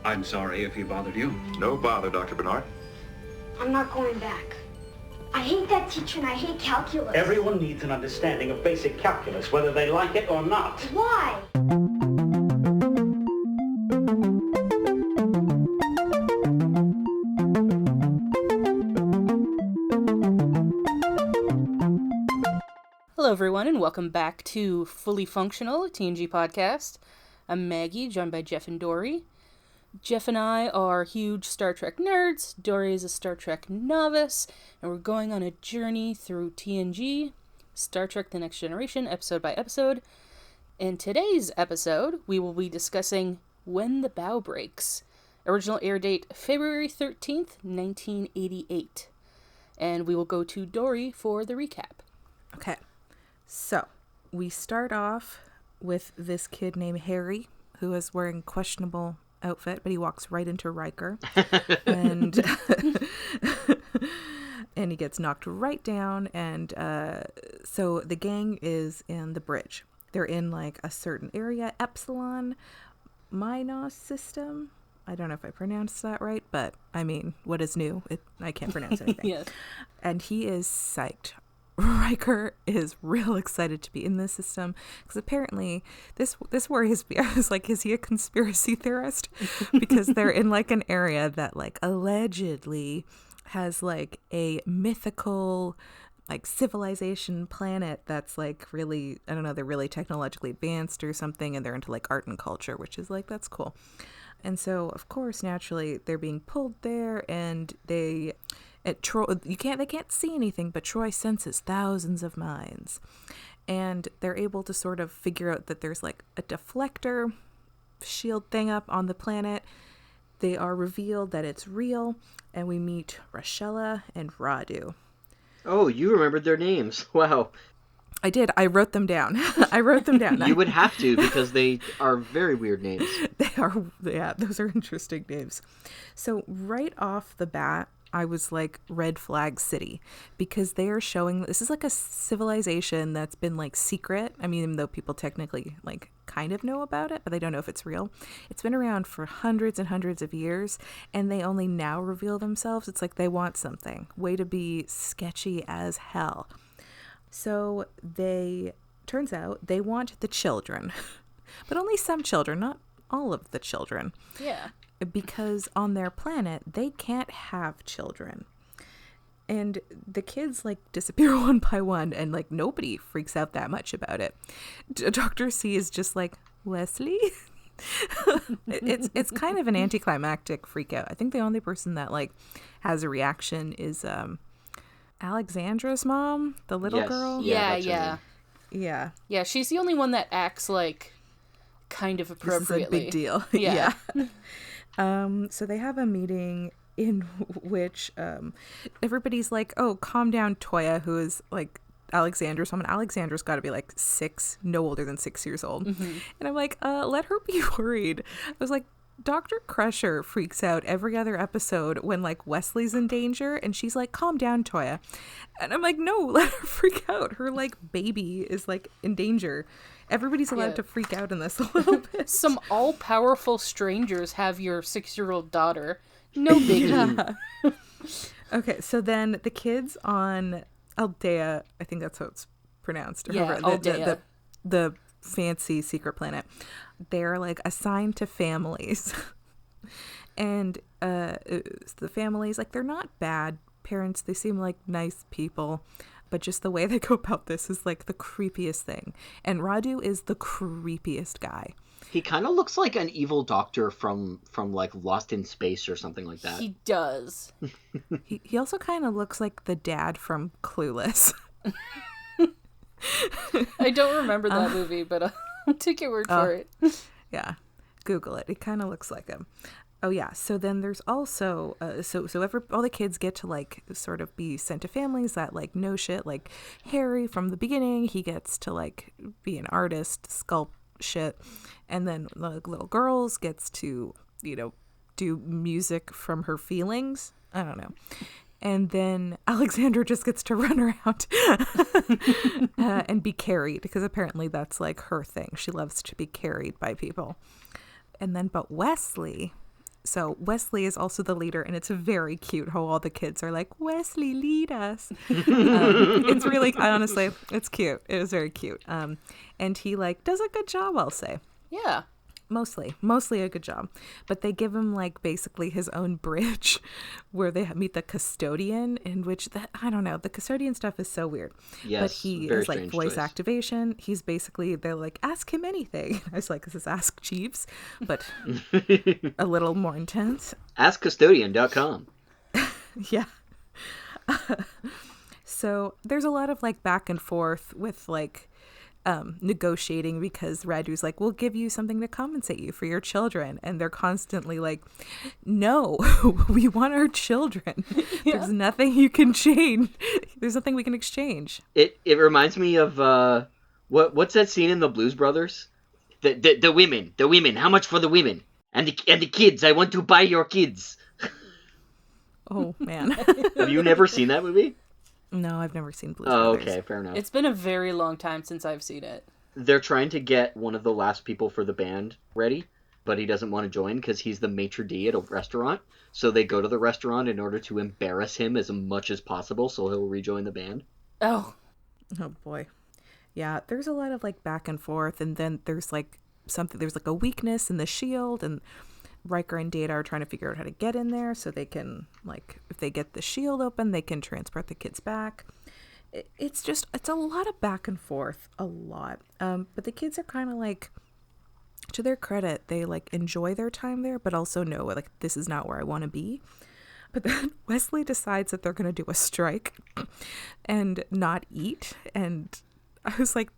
I'm sorry if he bothered you. No bother, Dr. Bernard. I'm not going back. I hate that teacher and I hate calculus. Everyone needs an understanding of basic calculus, whether they like it or not. Why? Hello, everyone, and welcome back to Fully Functional, a TNG podcast. I'm Maggie, joined by Jeff and Dory. Jeff and I are huge Star Trek nerds. Dory is a Star Trek novice, and we're going on a journey through TNG, Star Trek The Next Generation, episode by episode. In today's episode, we will be discussing When the Bough Breaks. Original air date February 13th, 1988. And we will go to Dory for the recap. Okay, so we start off with this kid named Harry, who is wearing questionable outfit, but he walks right into Riker, and and he gets knocked right down, and so the gang is in the bridge. They're in like a certain area, Epsilon Minos system. I don't know if I pronounced that right, but I mean, what is new? I can't pronounce anything. Yes. And he is psyched. Riker is real excited to be in this system because apparently this worries me. I was like, is he a conspiracy theorist? Because they're in like an area that like allegedly has like a mythical like civilization planet that's like really, I don't know, they're really technologically advanced or something, and they're into like art and culture, which is like, that's cool. And so of course naturally they're being pulled there, and they can't see anything, but Troy senses thousands of minds, and they're able to sort of figure out that there's like a deflector shield thing up on the planet. They are revealed that it's real, and we meet Rochella and Radu. Oh, you remembered their names. Wow. I did. I wrote them down. You would have to, because they are very weird names. They are, yeah, those are interesting names. So right off the bat, I was like, red flag city, because they are showing this is like a civilization that's been like secret. I mean, though people technically like kind of know about it, but they don't know if it's real. It's been around for hundreds and hundreds of years, and they only now reveal themselves. It's like they want something. Way to be sketchy as hell. So turns out they want the children, but only some children, not all of the children. Yeah. Because on their planet, they can't have children. And the kids, like, disappear one by one, and, like, nobody freaks out that much about it. Dr. C is just like, Wesley? It's kind of an anticlimactic freak out. I think the only person that, like, has a reaction is Alexandra's mom, the little girl. Yeah. Yeah, She's the only one that acts, like, kind of appropriately. This is a big deal. Yeah. So they have a meeting in which everybody's like, oh, calm down, Toya, who is like Alexandra's mom. And Alexandra's got to be like no older than 6 years old. Mm-hmm. And I'm like, let her be worried. I was like, Dr. Crusher freaks out every other episode when like Wesley's in danger, and she's like, calm down, Toya. And I'm like, no, let her freak out. Her like baby is like in danger. Everybody's allowed to freak out in this a little bit. Some all-powerful strangers have your 6-year-old daughter. No biggie. Yeah. Okay, so then the kids on Aldea, I think that's how it's pronounced. Yeah, Aldea. The fancy secret planet. They're like assigned to families. And the families, like, they're not bad parents. They seem like nice people. But just the way they go about this is like the creepiest thing. And Radu is the creepiest guy. He kind of looks like an evil doctor from like Lost in Space or something like that. He does. He also kind of looks like the dad from Clueless. I don't remember that movie, but I'll take your word for it. Yeah, Google it. It kind of looks like him. Oh yeah, so then there's also all the kids get to like sort of be sent to families that like know shit. Like Harry from the beginning, he gets to like be an artist, sculpt shit, and then the little girls gets to, you know, do music from her feelings. I don't know. And then Alexandra just gets to run around and be carried, because apparently that's like her thing. She loves to be carried by people. And then, but Wesley So Wesley is also the leader, and it's very cute how all the kids are like, Wesley, lead us. It's really, honestly, it's cute. It was very cute. And he like does a good job, I'll say. Yeah. Mostly a good job. But they give him like basically his own bridge where they meet the custodian, in which I don't know, the custodian stuff is so weird. Yes, but he very is like strange voice choice. activation. He's basically, they're like, ask him anything. I was like, this is Ask Jeeves, but a little more intense. AskCustodian.com. Yeah. So there's a lot of like back and forth with like negotiating, because Radu's like, we'll give you something to compensate you for your children, and they're constantly like, no, we want our children. Yeah. There's nothing you can change. There's nothing we can exchange. It reminds me of what's that scene in the Blues Brothers? The women. How much for the women? And the kids. I want to buy your kids. Oh man. Have you never seen that movie? No, I've never seen Blues Oh, Brothers. okay, fair enough. It's been a very long time since I've seen it. They're trying to get one of the last people for the band ready, but he doesn't want to join because he's the maitre d' at a restaurant. So they go to the restaurant in order to embarrass him as much as possible so he'll rejoin the band. Oh. Oh boy. Yeah, there's a lot of like back and forth, and then there's like a weakness in the shield, and Riker and Data are trying to figure out how to get in there so they can, like, if they get the shield open, they can transport the kids back. It's a lot of back and forth, a lot. But the kids are kind of like, to their credit, they like enjoy their time there, but also know like this is not where I want to be. But then Wesley decides that they're going to do a strike and not eat, and I was like,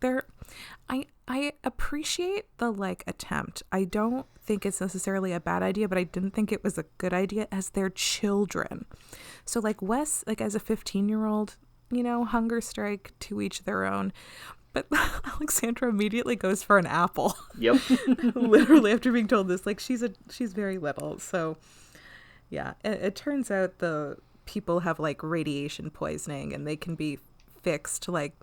I appreciate the like attempt. I don't think it's necessarily a bad idea, but I didn't think it was a good idea as their children. So like Wes, like as a 15-year-old, you know, hunger strike, to each their own. But Alexandra immediately goes for an apple. Yep. Literally after being told this, like she's very little. So yeah, it turns out the people have like radiation poisoning, and they can be fixed like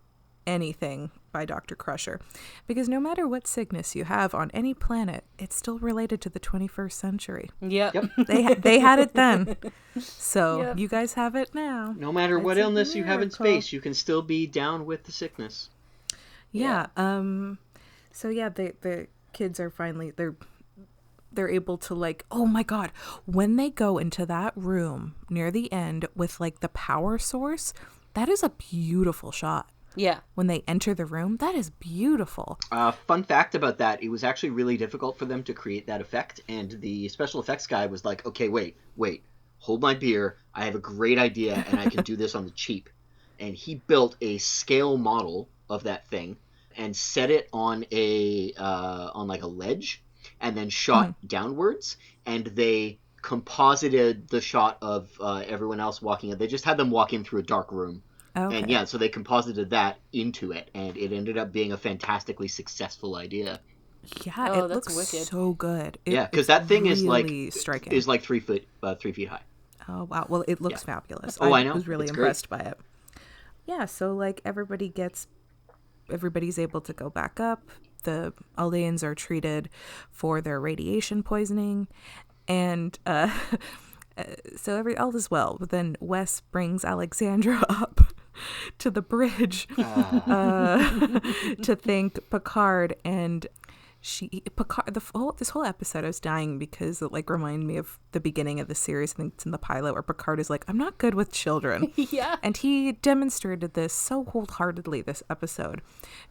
anything by Dr. Crusher, because no matter what sickness you have on any planet, it's still related to the 21st century. Yep. They had it then, so Yep. You guys have it now. No matter what It's a illness you have in miracle. space, you can still be down with the sickness. Yeah. So yeah, the kids are finally they're able to like, oh my god, when they go into that room near the end with like the power source, that is a beautiful shot. Yeah. When they enter the room, that is beautiful. Fun fact about that, it was actually really difficult for them to create that effect, and the special effects guy was like, okay, wait, hold my beer, I have a great idea, and I can do this on the cheap. And he built a scale model of that thing and set it on on like a ledge, and then shot downwards, and they composited the shot of everyone else walking in. They just had them walk in through a dark room. Okay. And yeah, so they composited that into it, and it ended up being a fantastically successful idea. Yeah, Oh, it that's looks wicked. so good. Yeah, because it's that thing really is striking. is like 3 feet high. Oh wow! Well, it looks fabulous. Oh, I know. was really It's great. impressed by it. Yeah, so like everybody's able to go back up. The Aldeans are treated for their radiation poisoning, and so all is well. But then Wes brings Alexandra up to the bridge to thank Picard, and Picard. This whole episode, I was dying because it like reminded me of the beginning of the series. I think it's in the pilot where Picard is like, "I'm not good with children." Yeah. And he demonstrated this so wholeheartedly this episode,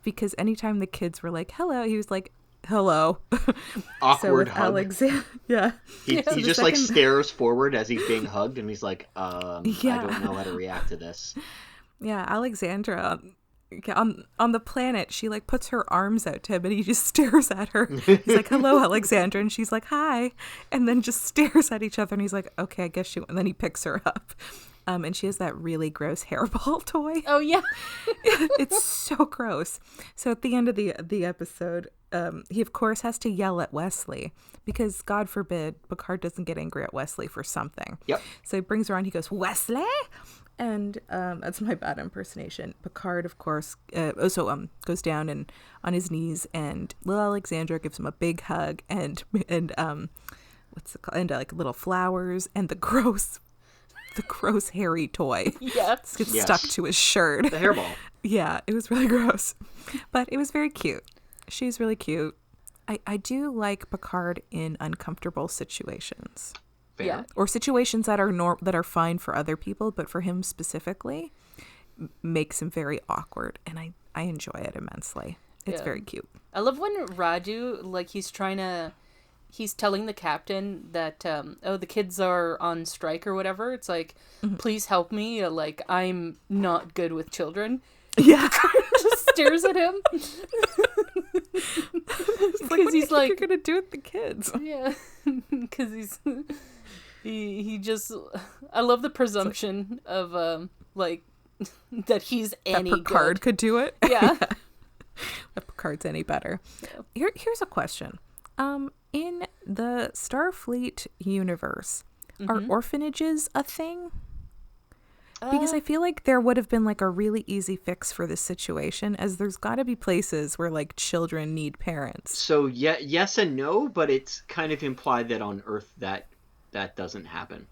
because anytime the kids were like, "Hello," he was like, "Hello." Awkward So with hug. Alexandra, yeah. He So the just like second- stares forward as he's being hugged, and he's like, I Yeah. don't know how to react to this. Yeah, Alexandra on the planet, she like puts her arms out to him, and he just stares at her. He's like, "Hello, Alexandra," and she's like, "Hi," and then just stares at each other, and he's like, "Okay, I guess you." And then he picks her up, and she has that really gross hairball toy. Oh, yeah. It's so gross. So at the end of the episode, he of course has to yell at Wesley, because God forbid Picard doesn't get angry at Wesley for something. Yep. So he brings her on. He goes, "Wesley," and that's my bad impersonation. Picard, of course, also goes down and on his knees, and little Alexandra gives him a big hug, and what's it called? And like little flowers and the gross hairy toy. Yeah. Gets stuck to his shirt. The hairball. Yeah, it was really gross. But it was very cute. She's really cute. I do like Picard in uncomfortable situations. Fair. Yeah. Or situations that are fine for other people, but for him specifically makes him very awkward, and I enjoy it immensely. It's very cute. I love when Raju, like, he's telling the captain that, the kids are on strike or whatever. It's like, please help me. Like, I'm not good with children. Yeah. Just stares at him. Because he's like, you're going to do with the kids? Yeah. Because he just, I love the presumption of, like, that he's any that Picard good. Could do it? Yeah. If Picard's any better. Yeah. Here's a question. In the Starfleet universe, are orphanages a thing? Because I feel like there would have been like a really easy fix for this situation, as there's got to be places where like children need parents. So yes and no, but it's kind of implied that on Earth that doesn't happen.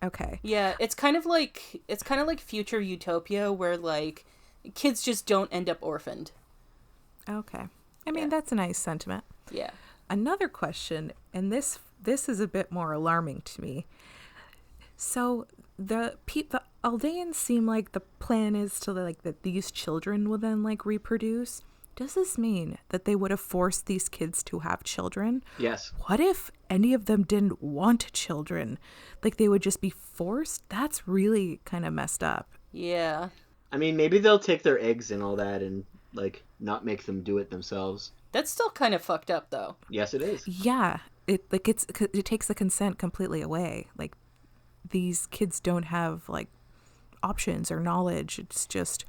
Okay. Yeah, it's kind of like future utopia where like kids just don't end up orphaned. Okay. I mean, that's a nice sentiment. Yeah. Another question, and this is a bit more alarming to me. So the Aldeans seem like the plan is to like that these children will then like reproduce. Does this mean that they would have forced these kids to have children? Yes. What if any of them didn't want children? Like they would just be forced? That's really kind of messed up. Yeah. I mean, maybe they'll take their eggs and all that and like not make them do it themselves. That's still kind of fucked up though. Yes, it is. Yeah, it takes the consent completely away. Like these kids don't have like options or knowledge. It's just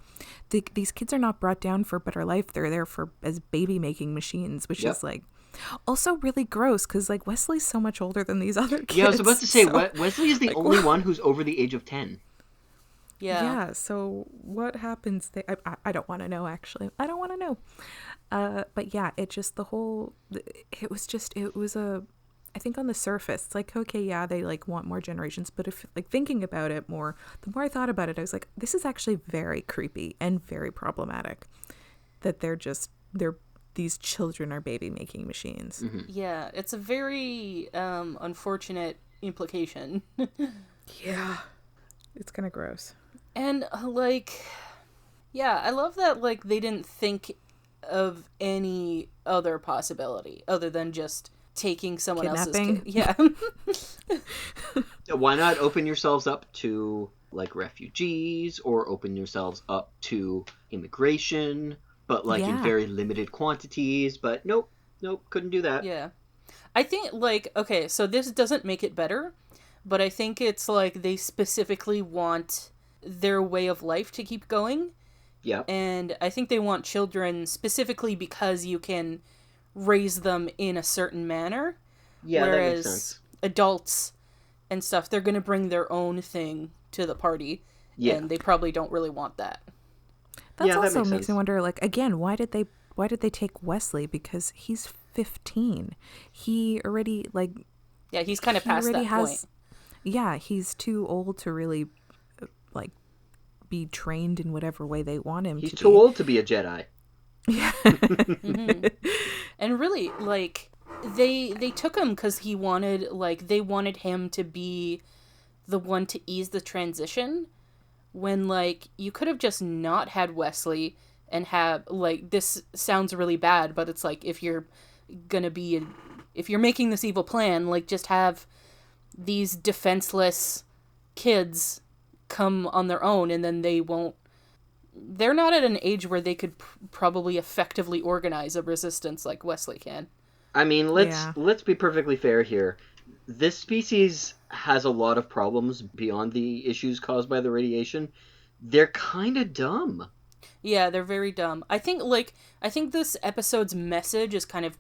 these kids are not brought down for better life. They're there for as baby making machines, which is like also really gross because like Wesley's so much older than these other kids. Yeah, I was about to say so, Wesley is the like, only one who's over the age of 10. Yeah. So what happens? I don't want to know. Actually, I don't want to know. But yeah, it just it was I think on the surface, it's like, okay, yeah, they like want more generations. But if like thinking about it more, the more I thought about it, I was like, this is actually very creepy and very problematic that these children are baby making machines. Mm-hmm. Yeah, it's a very unfortunate implication. Yeah. It's kind of gross. And like, yeah, I love that like they didn't think of any other possibility other than just taking someone Kidnapping? else's kid. Yeah. Why not open yourselves up to like refugees or open yourselves up to immigration, but like in very limited quantities? But nope, couldn't do that. Yeah. I think like, okay, so this doesn't make it better, but I think it's like they specifically want their way of life to keep going. Yeah. And I think they want children specifically because you can raise them in a certain manner. Yeah, whereas that makes sense. Adults and stuff, they're going to bring their own thing to the party. Yeah. And they probably don't really want that. That also makes me wonder, like, again, why did they take Wesley? Because he's 15. He already, like... Yeah, he's kind of past that point. Yeah, he's too old to really, like, be trained in whatever way they want him to be. He's too old to be a Jedi. Yeah. Mm-hmm. And really, like, they took him because they wanted him to be the one to ease the transition, when, like, you could have just not had Wesley and have, like, this sounds really bad, but it's like, if you're making this evil plan, like, just have these defenseless kids come on their own, and then they're not at an age where they could probably effectively organize a resistance like Wesley can. I mean, let's be perfectly fair here. This species has a lot of problems beyond the issues caused by the radiation. They're kind of dumb. Yeah, they're very dumb. I think this episode's message is kind of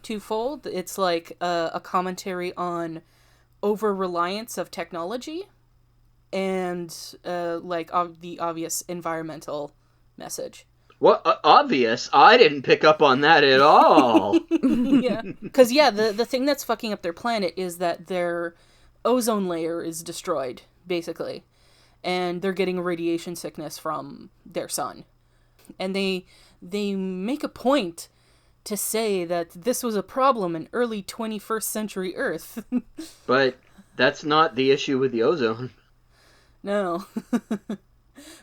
twofold. It's like a commentary on over-reliance of technology and the obvious environmental message. What? Obvious? I didn't pick up on that at all. Yeah. Because, yeah, the thing that's fucking up their planet is that their ozone layer is destroyed, basically. And they're getting radiation sickness from their sun. And they make a point to say that this was a problem in early 21st century Earth. But that's not the issue with the ozone. No.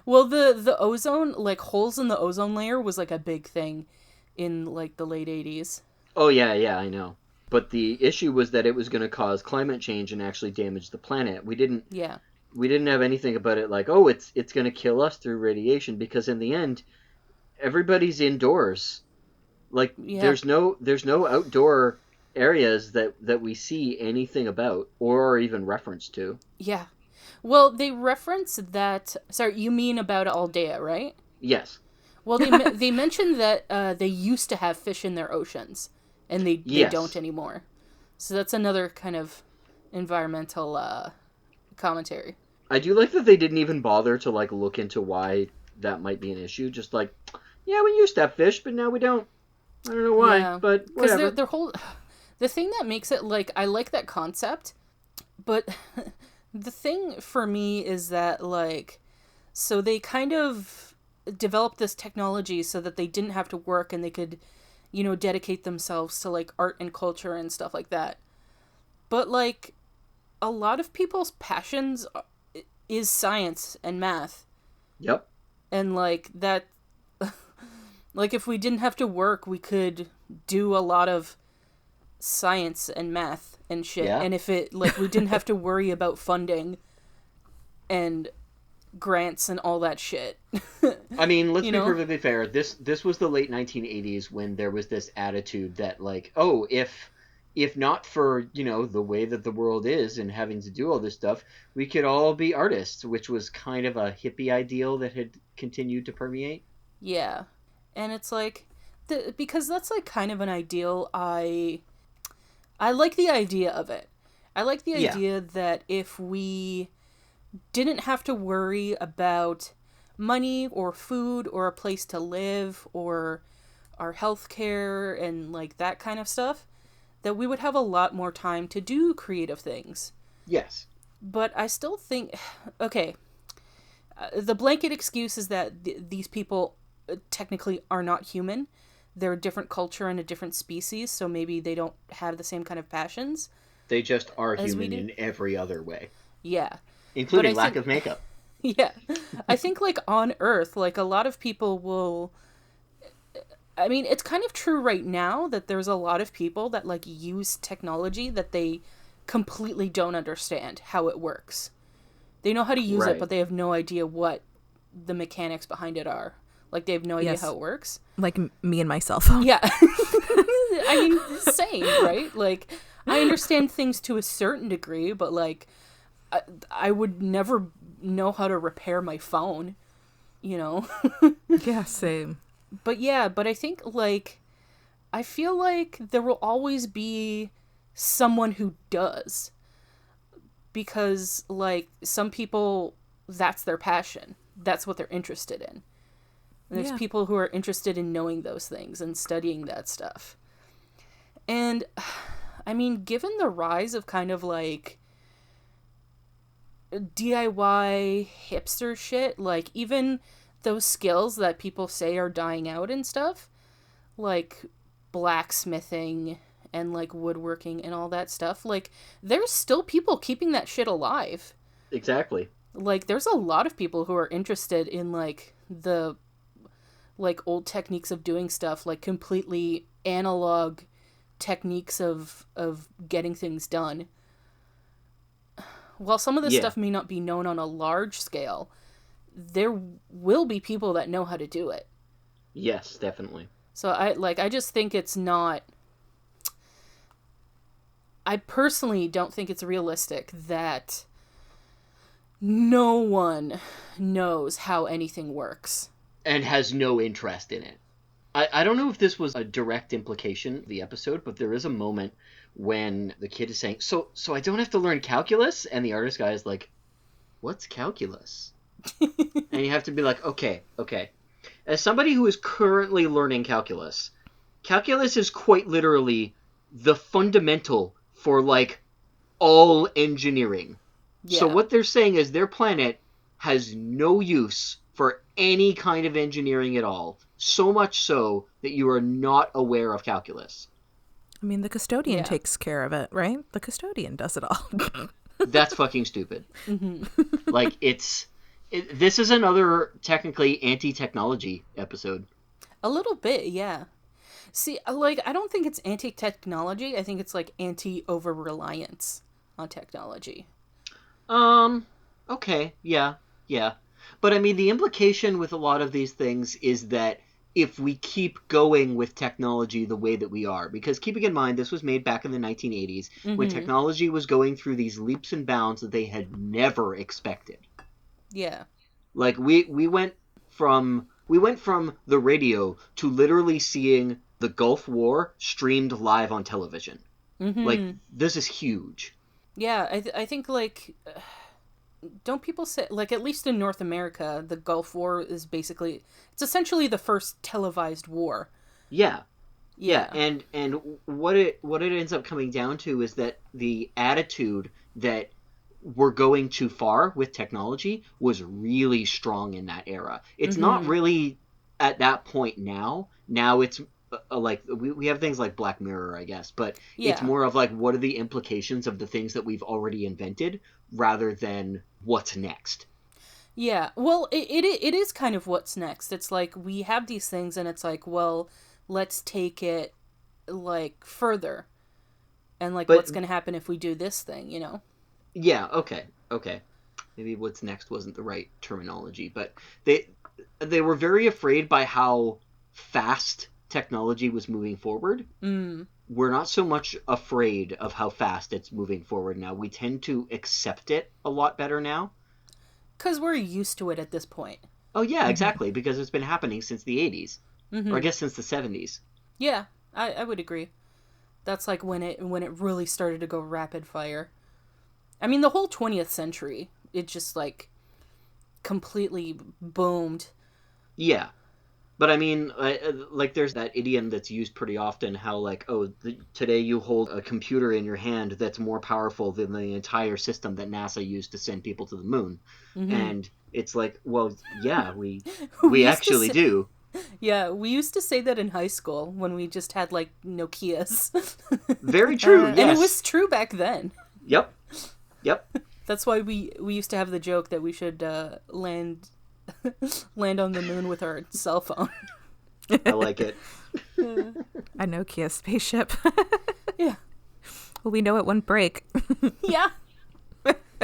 Well, the ozone, like, holes in the ozone layer was, like, a big thing in, like, the late 80s. Oh, yeah, I know. But the issue was that it was going to cause climate change and actually damage the planet. We didn't have anything about it like, oh, it's going to kill us through radiation, because in the end, everybody's indoors. Like, there's no outdoor areas that we see anything about or even reference to. Yeah. Well, they reference that... Sorry, you mean about Aldea, right? Yes. Well, they mentioned that they used to have fish in their oceans, and they don't anymore. So that's another kind of environmental commentary. I do like that they didn't even bother to, like, look into why that might be an issue. Just like, yeah, we used to have fish, but now we don't. I don't know why, but whatever. Because their whole... The thing that makes it, like, I like that concept, but... The thing for me is that, like, so they kind of developed this technology so that they didn't have to work and they could, you know, dedicate themselves to, like, art and culture and stuff like that. But, like, a lot of people's passions is science and math. Yep. And, like, that, like, if we didn't have to work, we could do a lot of science and math and shit. Yeah. And if it, like, we didn't have to worry about funding and grants and all that shit. I mean, let's be perfectly fair. This was the late 1980s when there was this attitude that, like, oh, if not for, you know, the way that the world is and having to do all this stuff, we could all be artists, which was kind of a hippie ideal that had continued to permeate. Yeah. And it's like, because that's, like, kind of an ideal I like the idea of it. I like the idea that if we didn't have to worry about money or food or a place to live or our healthcare and, like, that kind of stuff, that we would have a lot more time to do creative things. Yes. But I still think, okay, the blanket excuse is that these people technically are not human. They're a different culture and a different species, so maybe they don't have the same kind of passions. They just are human in every other way. Yeah. Including lack of makeup. Yeah. I think, like, on Earth, like, a lot of people will... I mean, it's kind of true right now that there's a lot of people that, like, use technology that they completely don't understand how it works. They know how to use it, but they have no idea what the mechanics behind it are. Like, they have no idea how it works. Like me and my cell phone. Yeah. I mean, same, right? Like, I understand things to a certain degree, but, like, I would never know how to repair my phone, you know? Yeah, same. But yeah, but I think, like, I feel like there will always be someone who does. Because, like, some people, that's their passion. That's what they're interested in. And there's people who are interested in knowing those things and studying that stuff. And, I mean, given the rise of kind of, like, DIY hipster shit, like, even those skills that people say are dying out and stuff, like blacksmithing and, like, woodworking and all that stuff, like, there's still people keeping that shit alive. Exactly. Like, there's a lot of people who are interested in, like, the, like, old techniques of doing stuff, like, completely analog techniques of getting things done. While some of this stuff may not be known on a large scale, there will be people that know how to do it. Yes, definitely. So I just think it's not... I personally don't think it's realistic that no one knows how anything works. And has no interest in it. I don't know if this was a direct implication of the episode, but there is a moment when the kid is saying, so I don't have to learn calculus? And the artist guy is like, what's calculus? And you have to be like, okay. as somebody who is currently learning calculus, calculus is quite literally the fundamental for, like, all engineering. Yeah. So what they're saying is their planet has no use for any kind of engineering at all. So much so that you are not aware of calculus. I mean, the custodian takes care of it, right? The custodian does it all. That's fucking stupid. Like, this is another technically anti-technology episode. A little bit, yeah. See, like, I don't think it's anti-technology. I think it's, like, anti-over-reliance on technology. Okay, yeah. But, I mean, the implication with a lot of these things is that if we keep going with technology the way that we are, because keeping in mind, this was made back in the 1980s, when technology was going through these leaps and bounds that they had never expected. Yeah. Like, we went from the radio to literally seeing the Gulf War streamed live on television. Like, this is huge. Yeah, I think, like, don't people say, like, at least in North America, the Gulf War is basically, it's essentially the first televised war. Yeah. And what it ends up coming down to is that the attitude that we're going too far with technology was really strong in that era. It's not really at that point now. Now it's like we have things like Black Mirror, I guess, but it's more of like, what are the implications of the things that we've already invented rather than what's next. Yeah, well, it is kind of what's next. It's like, we have these things and it's like, well, let's take it, like, further. And, like, what's going to happen if we do this thing, you know? Yeah, okay. Maybe what's next wasn't the right terminology, but they were very afraid by how fast technology was moving forward. We're not so much afraid of how fast it's moving forward now. We tend to accept it a lot better now. Because we're used to it at this point. Oh, yeah, exactly, because it's been happening since the 80s. Or I guess since the 70s. Yeah, I would agree. That's like when it really started to go rapid fire. I mean, the whole 20th century, it just, like, completely boomed. Yeah. But, I mean, like, there's that idiom that's used pretty often, how, like, today you hold a computer in your hand that's more powerful than the entire system that NASA used to send people to the moon. And it's like, well, yeah, we actually do. Yeah, we used to say that in high school when we just had, like, Nokias. Very true, yes. And it was true back then. Yep. That's why we used to have the joke that we should land on the moon with our cell phone. I like it. A Nokia spaceship. Yeah. Well, we know it wouldn't break. Yeah.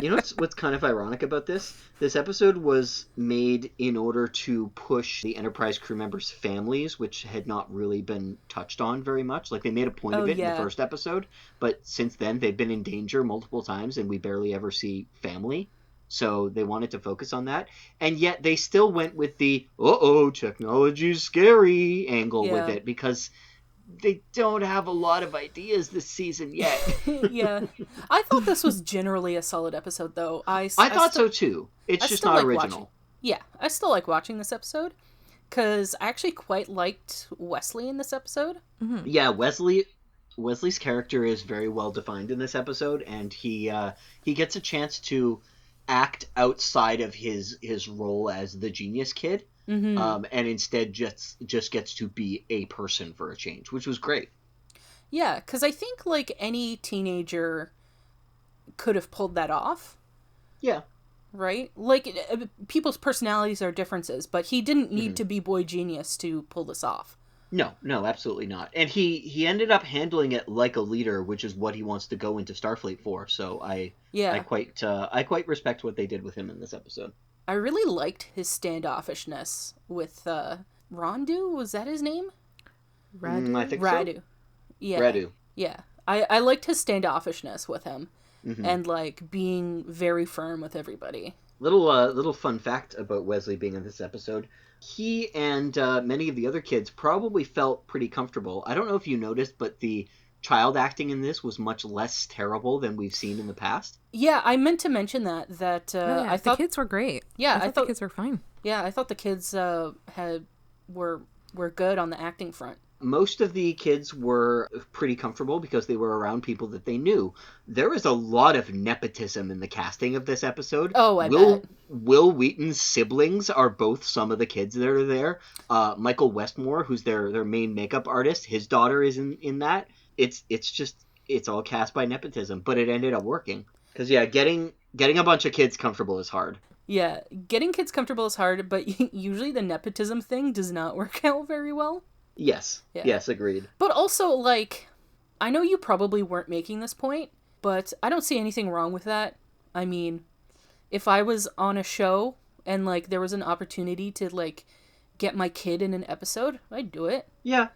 You know what's kind of ironic about this? This episode was made in order to push the Enterprise crew members' families, which had not really been touched on very much. Like, they made a point of it in the first episode, but since then they've been in danger multiple times and we barely ever see family. So they wanted to focus on that. And yet they still went with the, technology's scary angle with it, because they don't have a lot of ideas this season yet. Yeah. I thought this was generally a solid episode, though. I thought so, too. It's just not original. I still like watching this episode, because I actually quite liked Wesley in this episode. Yeah, Wesley's character is very well defined in this episode, and he gets a chance to act outside of his role as the genius kid. And instead just gets to be a person for a change, which was great. Yeah, because I think, like, any teenager could have pulled that off. Yeah. Right? Like, people's personalities are differences, but he didn't need to be boy genius to pull this off. No, absolutely not. And he ended up handling it like a leader, which is what he wants to go into Starfleet for. So I quite respect what they did with him in this episode. I really liked his standoffishness with Rondu. Was that his name? Radu. I think Radu. So. Yeah. Radu. Yeah. I liked his standoffishness with him, and, like, being very firm with everybody. Little fun fact about Wesley being in this episode. He and many of the other kids probably felt pretty comfortable. I don't know if you noticed, but the child acting in this was much less terrible than we've seen in the past. Yeah, I meant to mention that. I thought the kids were great. Yeah, I thought the kids were fine. Yeah, I thought the kids had were good on the acting front. Most of the kids were pretty comfortable because they were around people that they knew. There is a lot of nepotism in the casting of this episode. Oh, I bet. Will Wheaton's siblings are both some of the kids that are there. Michael Westmore, who's their main makeup artist, his daughter is in that. It's all cast by nepotism, but it ended up working. Because, yeah, getting a bunch of kids comfortable is hard. Yeah, getting kids comfortable is hard, but usually the nepotism thing does not work out very well. Yes. Yeah. Yes, agreed. But also, like, I know you probably weren't making this point, but I don't see anything wrong with that. I mean, if I was on a show and, like, there was an opportunity to, like, get my kid in an episode, I'd do it. Yeah,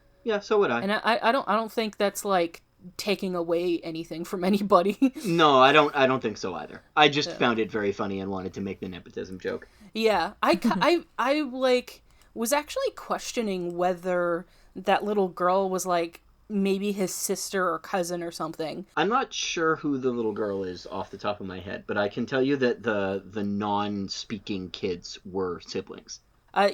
so would I. And I don't think that's, like, taking away anything from anybody. No, I don't think so either. I just found it very funny and wanted to make the nepotism joke. Yeah, I like was actually questioning whether that little girl was like maybe his sister or cousin or something. I'm not sure who the little girl is off the top of my head, but I can tell you that the non-speaking kids were siblings.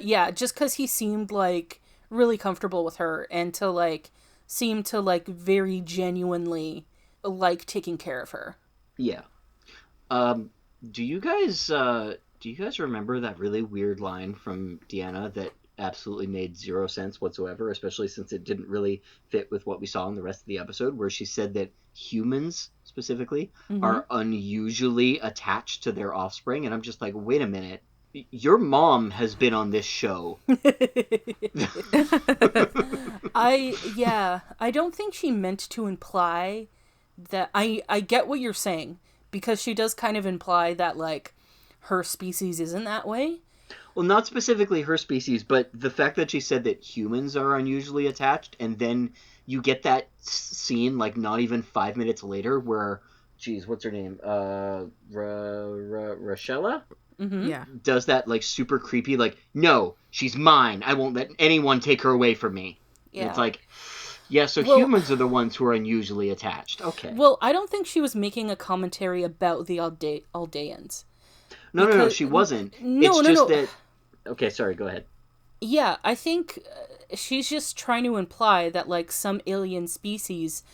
Yeah, just because he seemed like really comfortable with her and to like seemed to like very genuinely like taking care of her. Yeah. Do you guys remember that really weird line from Deanna that absolutely made zero sense whatsoever, especially since it didn't really fit with what we saw in the rest of the episode, where she said that humans specifically are unusually attached to their offspring? And I'm just like, wait a minute. Your mom has been on this show. I don't think she meant to imply that. I get what you're saying, because she does kind of imply that, like, her species isn't that way. Well, not specifically her species, but the fact that she said that humans are unusually attached, and then you get that scene, like, not even 5 minutes later where, geez, what's her name? Rochella? Mm-hmm. Yeah. Does that, like, super creepy, like, no, she's mine. I won't let anyone take her away from me. Yeah. And it's like, yeah, so humans are the ones who are unusually attached. Okay. Well, I don't think she was making a commentary about the Aldeans. No, she wasn't. That... Okay, sorry, go ahead. Yeah, I think she's just trying to imply that, like, some alien species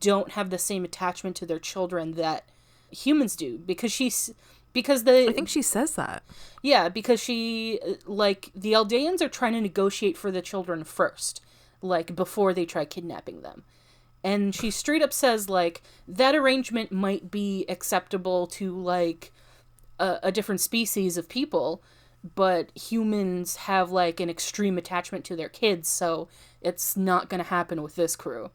don't have the same attachment to their children that humans do, I think she says that. Yeah, because she, like, the Aldeans are trying to negotiate for the children first, like, before they try kidnapping them. And she straight up says, like, that arrangement might be acceptable to, like, a different species of people, but humans have, like, an extreme attachment to their kids, so it's not going to happen with this crew.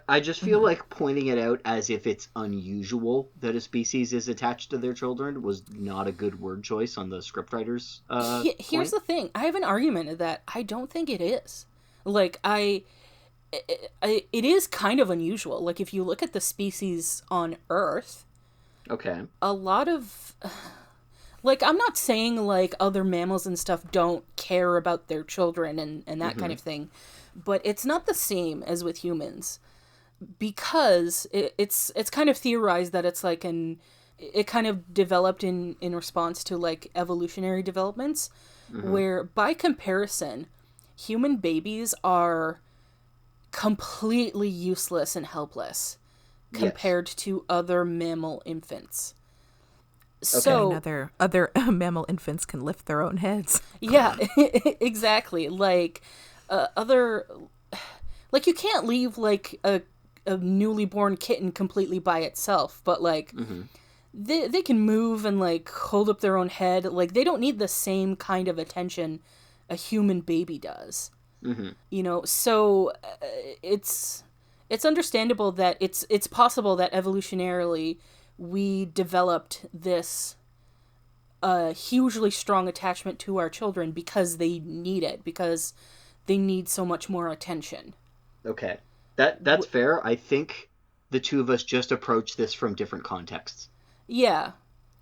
I just feel like pointing it out as if it's unusual that a species is attached to their children was not a good word choice on the scriptwriter's Here's the thing. I have an argument that I don't think it is. Like, it is kind of unusual. Like, if you look at the species on Earth, okay, a lot of... Like, I'm not saying, like, other mammals and stuff don't care about their children and that kind of thing, but it's not the same as with humans. Because it's kind of theorized that it's like it kind of developed in response to like evolutionary developments, where by comparison, human babies are completely useless and helpless compared to other mammal infants. Okay, So other mammal infants can lift their own heads. Yeah, exactly. Like like you can't leave like a newly born kitten completely by itself, but like they can move and like hold up their own head. Like they don't need the same kind of attention a human baby does. You know, so it's understandable that it's possible that evolutionarily we developed this hugely strong attachment to our children because they need it, because they need so much more attention. Okay. That's fair. I think the two of us just approach this from different contexts. Yeah.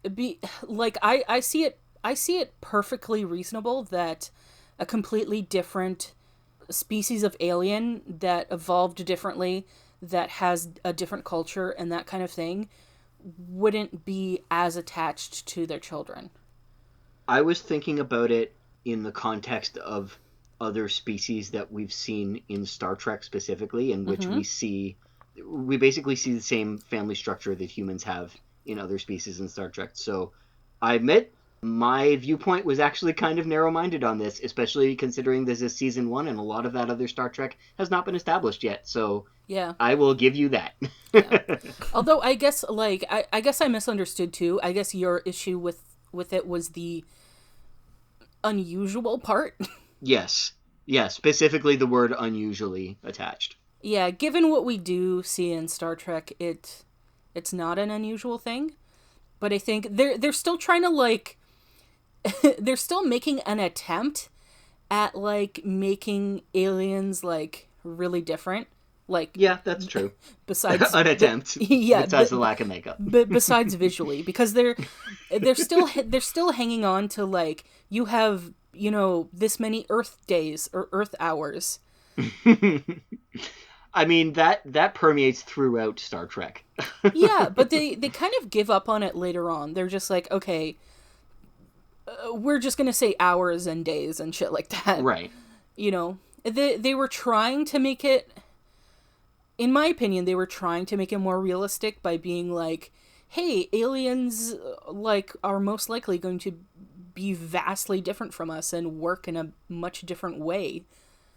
I see it perfectly reasonable that a completely different species of alien that evolved differently, that has a different culture and that kind of thing, wouldn't be as attached to their children. I was thinking about it in the context of other species that we've seen in Star Trek specifically, in which we basically see the same family structure that humans have in other species in Star Trek. So I admit my viewpoint was actually kind of narrow-minded on this, especially considering this is season 1 and a lot of that other Star Trek has not been established yet. So yeah, I will give you that. yeah. Although I guess I guess I misunderstood too. I guess your issue with it was the unusual part. Yes. Yeah, specifically the word unusually attached. Yeah, given what we do see in Star Trek, it's not an unusual thing. But I think they're still trying to, like, they're still making an attempt at, like, making aliens, like, really different. Like, yeah, that's true. Besides an attempt. Yeah, besides the lack of makeup. But besides visually, because they're still hanging on to, like, you have, you know, this many Earth days or Earth hours. I mean, that permeates throughout Star Trek. Yeah, but they kind of give up on it later on. They're just like, okay, we're just gonna say hours and days and shit like that. Right. You know, they were trying to make it, in my opinion, they were trying to make it more realistic by being like, hey, aliens, like, are most likely going to be vastly different from us and work in a much different way.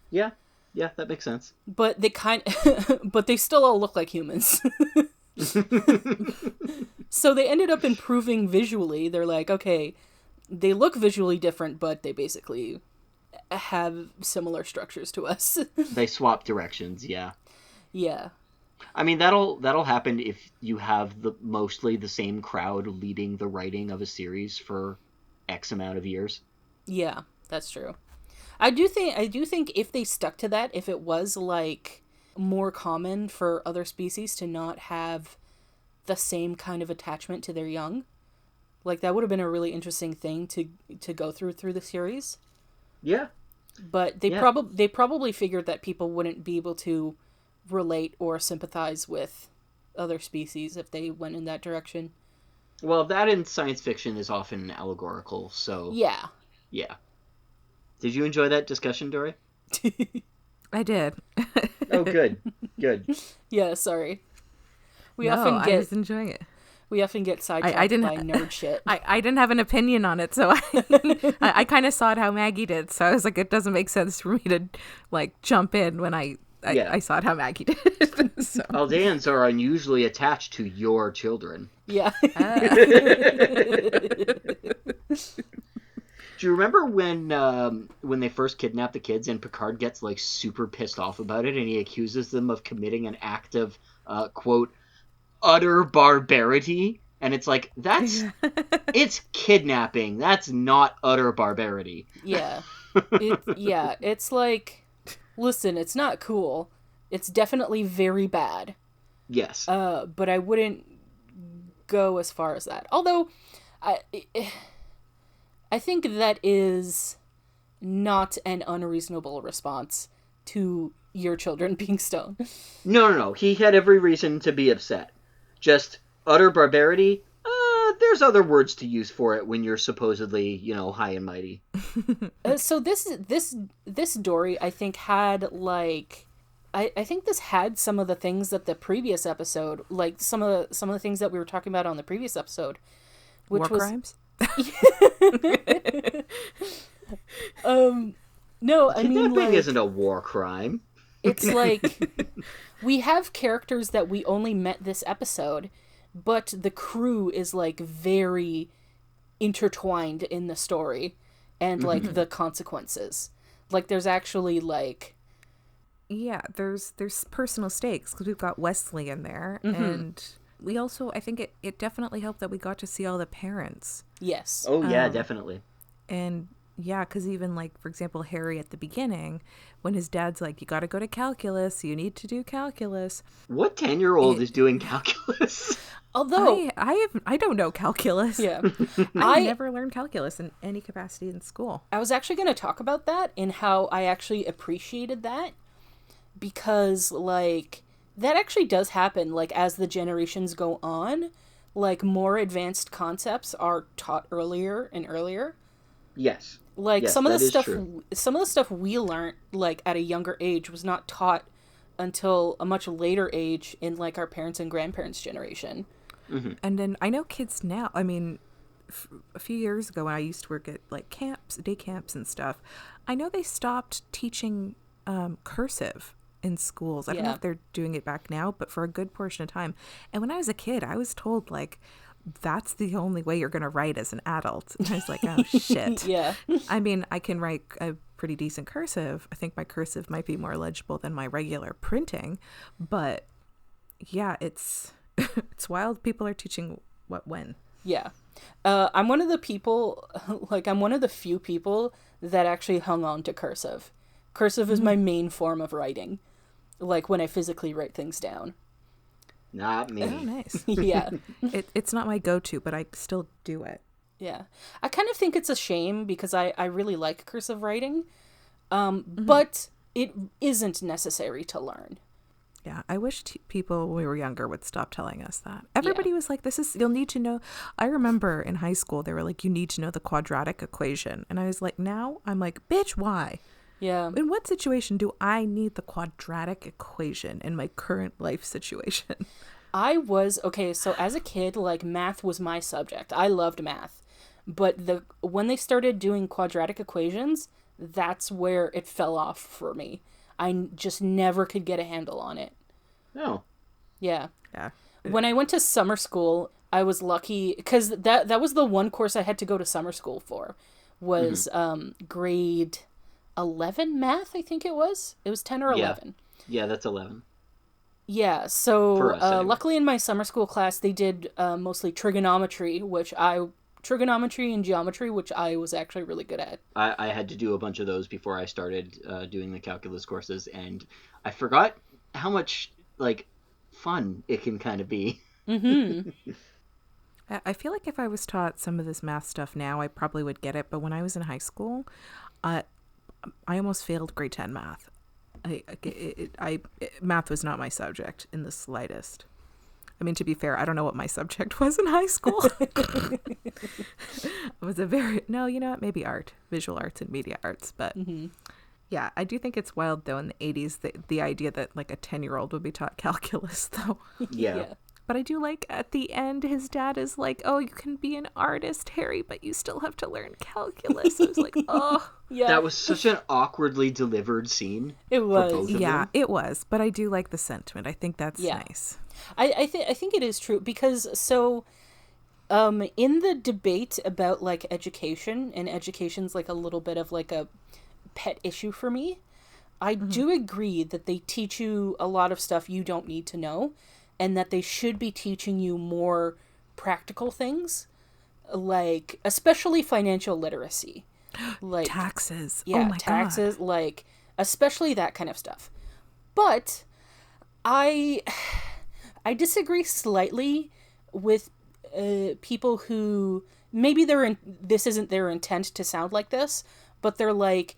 Yeah. Yeah, that makes sense. But but they still all look like humans. So they ended up improving visually. They're like, okay, they look visually different, but they basically have similar structures to us. They swap directions, yeah. Yeah. I mean, that'll happen if you have mostly the same crowd leading the writing of a series for X amount of years. Yeah, that's true. I do think if they stuck to that, if it was, like, more common for other species to not have the same kind of attachment to their young, like, that would have been a really interesting thing to go through the series. Yeah. But they probably figured that people wouldn't be able to relate or sympathize with other species if they went in that direction. Well, that in science fiction is often allegorical, so... Yeah. Yeah. Did you enjoy that discussion, Dory? I did. Oh, good. Good. Yeah, sorry. I was enjoying it. We often get sidetracked by nerd shit. I didn't have an opinion on it, so I kind of saw it how Maggie did. So I was like, it doesn't make sense for me to, like, jump in when I saw it how Maggie did. So. Aldeans are unusually attached to your children. Yeah. Do you remember when they first kidnap the kids and Picard gets, like, super pissed off about it and he accuses them of committing an act of, quote, utter barbarity? And it's like, it's kidnapping. That's not utter barbarity. Yeah. It's like, listen, it's not cool. It's definitely very bad. Yes. But I wouldn't go as far as that. Although, I think that is not an unreasonable response to your children being stoned. No. He had every reason to be upset. Just utter barbarity? There's other words to use for it when you're supposedly, you know, high and mighty. So this Dory, I think, had, like... I think this had some of the things that the previous episode, like, some of the things that we were talking about on the previous episode. Which War crimes? No, I mean, Kidnapping like, isn't a war crime. It's like, we have characters that we only met this episode, but the crew is, like, very intertwined in the story and, like, the consequences. Like, there's actually, like... Yeah, there's personal stakes, because we've got Wesley in there, and we also, I think it definitely helped that we got to see all the parents. Yes. Oh, yeah, definitely. And, yeah, because even, like, for example, Harry at the beginning, when his dad's like, you got to go to calculus, you need to do calculus. What 10-year-old is doing calculus? Although... I don't know calculus. Yeah. I never learned calculus in any capacity in school. I was actually going to talk about that and how I actually appreciated that. Because, like, that actually does happen, like, as the generations go on, like, more advanced concepts are taught earlier and earlier. Yes. Like Yes, some of that the is stuff, true. some of the stuff we learned like at a younger age was not taught until a much later age in like our parents' and grandparents' generation. And then I know kids now, I mean, a few years ago when I used to work at like camps, day camps and stuff, I know they stopped teaching cursive in schools. I don't know Yeah. if they're doing it back now, but for a good portion of time. And when I was a kid, I was told like, that's the only way you're going to write as an adult. And I was like, oh shit. Yeah. I mean, I can write a pretty decent cursive. I think my cursive might be more legible than my regular printing, but yeah, it's it's wild. People are teaching what when. Yeah. I'm one of the people, like, I'm one of the few people that actually hung on to cursive. Cursive is my main form of writing, like, when I physically write things down. Not me. Oh, nice. Yeah. It's not my go-to, but I still do it. Yeah. I kind of think it's a shame because I really like cursive writing, but it isn't necessary to learn. Yeah, I wish people when we were younger would stop telling us that. Everybody was like, you'll need to know. I remember in high school, they were like, you need to know the quadratic equation. And I was like, now I'm like, bitch, why? Yeah. In what situation do I need the quadratic equation in my current life situation? Okay, so as a kid, like, math was my subject. I loved math. But when they started doing quadratic equations, that's where it fell off for me. I just never could get a handle on it. No. Yeah. Yeah. When I went to summer school, I was lucky because that was the one course I had to go to summer school for was grade 11 math, I think it was. It was 10 or 11. Yeah, that's 11. Yeah, so For us, anyway. luckily in my summer school class, they did mostly trigonometry and geometry, which I was actually really good at. I had to do a bunch of those before I started doing the calculus courses, and I forgot how much, like, fun it can kind of be. Mm-hmm. I feel like if I was taught some of this math stuff now, I probably would get it. But when I was in high school, I almost failed grade 10 math. Math was not my subject in the slightest. I mean, to be fair, I don't know what my subject was in high school. It was maybe art, visual arts and media arts. But yeah, I do think it's wild, though, in the 80s, the idea that like a 10-year-old would be taught calculus, though. Yeah. But I do like at the end, his dad is like, oh, you can be an artist, Harry, but you still have to learn calculus. I was like, oh. Yeah. That was such an awkwardly delivered scene. It was. For both of Yeah, them. it was. But I do like the sentiment. I think that's nice. I think it is true because in the debate about like education, and education's like a little bit of like a pet issue for me, I do agree that they teach you a lot of stuff you don't need to know, and that they should be teaching you more practical things, like especially financial literacy, like Taxes. yeah, Oh my taxes, God. like especially that kind of stuff. But I disagree slightly with people who maybe this isn't their intent to sound like this, but they're like,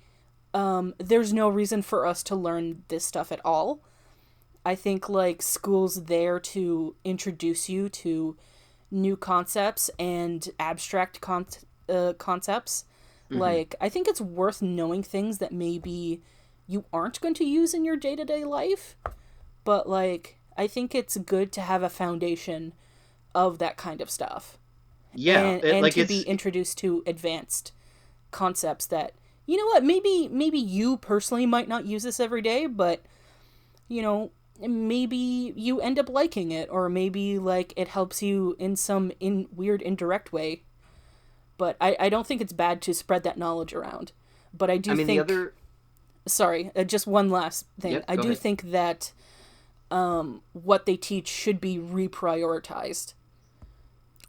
there's no reason for us to learn this stuff at all. I think like school's there to introduce you to new concepts and abstract concepts. Like, I think it's worth knowing things that maybe you aren't going to use in your day-to-day life, but like I think it's good to have a foundation of that kind of stuff. Yeah, and like to be introduced to advanced concepts that, you know what, maybe you personally might not use this every day, but you know, maybe you end up liking it, or maybe like it helps you in some weird indirect way. But I don't think it's bad to spread that knowledge around. But I do think the other... Sorry, just one last thing. Yep, I go do ahead. think that what they teach should be reprioritized.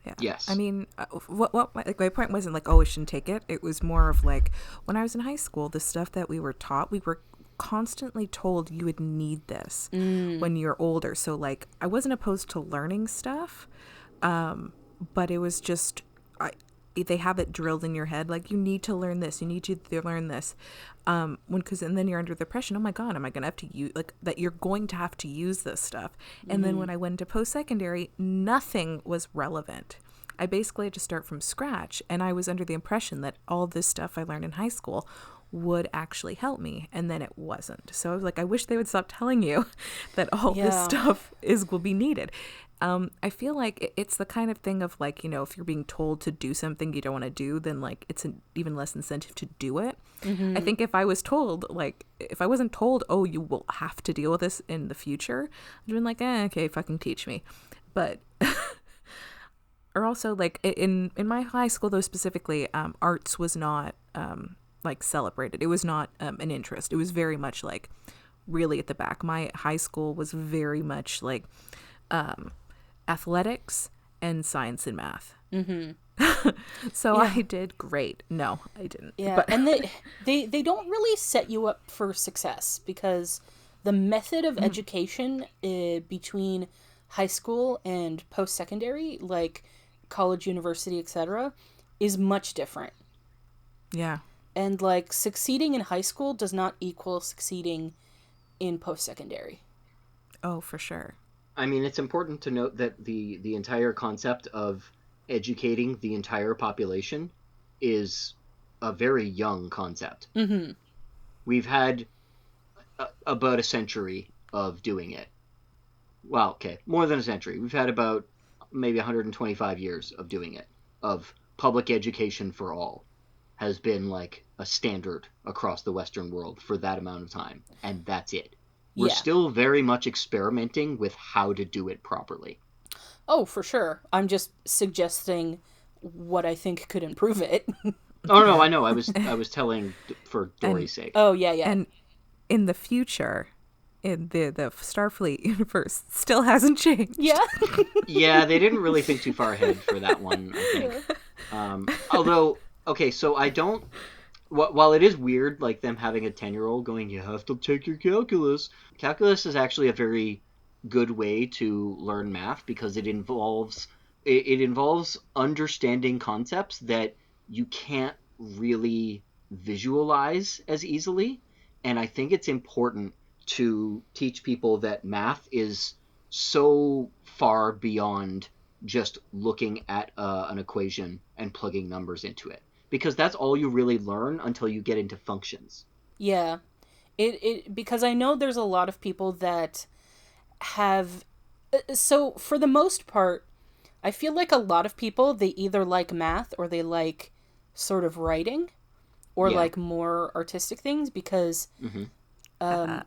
Yeah. Yes. I mean, my point wasn't like, oh, we shouldn't take it. It was more of like, when I was in high school, the stuff that we were taught, we were constantly told you would need this when you're older. So like, I wasn't opposed to learning stuff, but it was just, they have it drilled in your head, like you need to learn this, you need to learn this, and then you're under the pressure, oh my God, am I gonna have to use, like, that you're going to have to use this stuff. And then when I went to post-secondary, nothing was relevant. I basically had to start from scratch. And I was under the impression that all this stuff I learned in high school would actually help me, and then it wasn't. So I was like, I wish they would stop telling you that all this stuff will be needed. I feel like it's the kind of thing of like, you know, if you're being told to do something you don't want to do, then like it's an even less incentive to do it. I think if I was told, like, if I wasn't told, oh, you will have to deal with this in the future, I'd been like, okay, fucking teach me. But or also like in my high school though, specifically, arts was not like celebrated. It was not an interest. It was very much like really at the back. My high school was very much like athletics and science and math. So I did great. No, I didn't. Yeah, but and they don't really set you up for success, because the method of education between high school and post-secondary, like college, university, etc., is much different. Yeah. And like succeeding in high school does not equal succeeding in post-secondary. Oh, for sure. I mean, it's important to note that the entire concept of educating the entire population is a very young concept. We've had about a century of doing it. Well, okay, more than a century. We've had about maybe 125 years of doing it, of public education for all. Has been like a standard across the Western world for that amount of time, and that's it. We're still very much experimenting with how to do it properly. Oh, for sure. I'm just suggesting what I think could improve it. Oh no, I know. I was telling for Dory's sake. Oh yeah. And in the future, in the Starfleet universe, still hasn't changed. Yeah. Yeah, they didn't really think too far ahead for that one, I think. Although, okay, so I don't. While it is weird, like them having a 10-year-old going, you have to take your calculus. Calculus is actually a very good way to learn math, because it involves understanding concepts that you can't really visualize as easily. And I think it's important to teach people that math is so far beyond just looking at an equation and plugging numbers into it. Because that's all you really learn until you get into functions. Yeah. Because I know there's a lot of people that have... So, for the most part, I feel like a lot of people, they either like math or they like sort of writing or like more artistic things, because a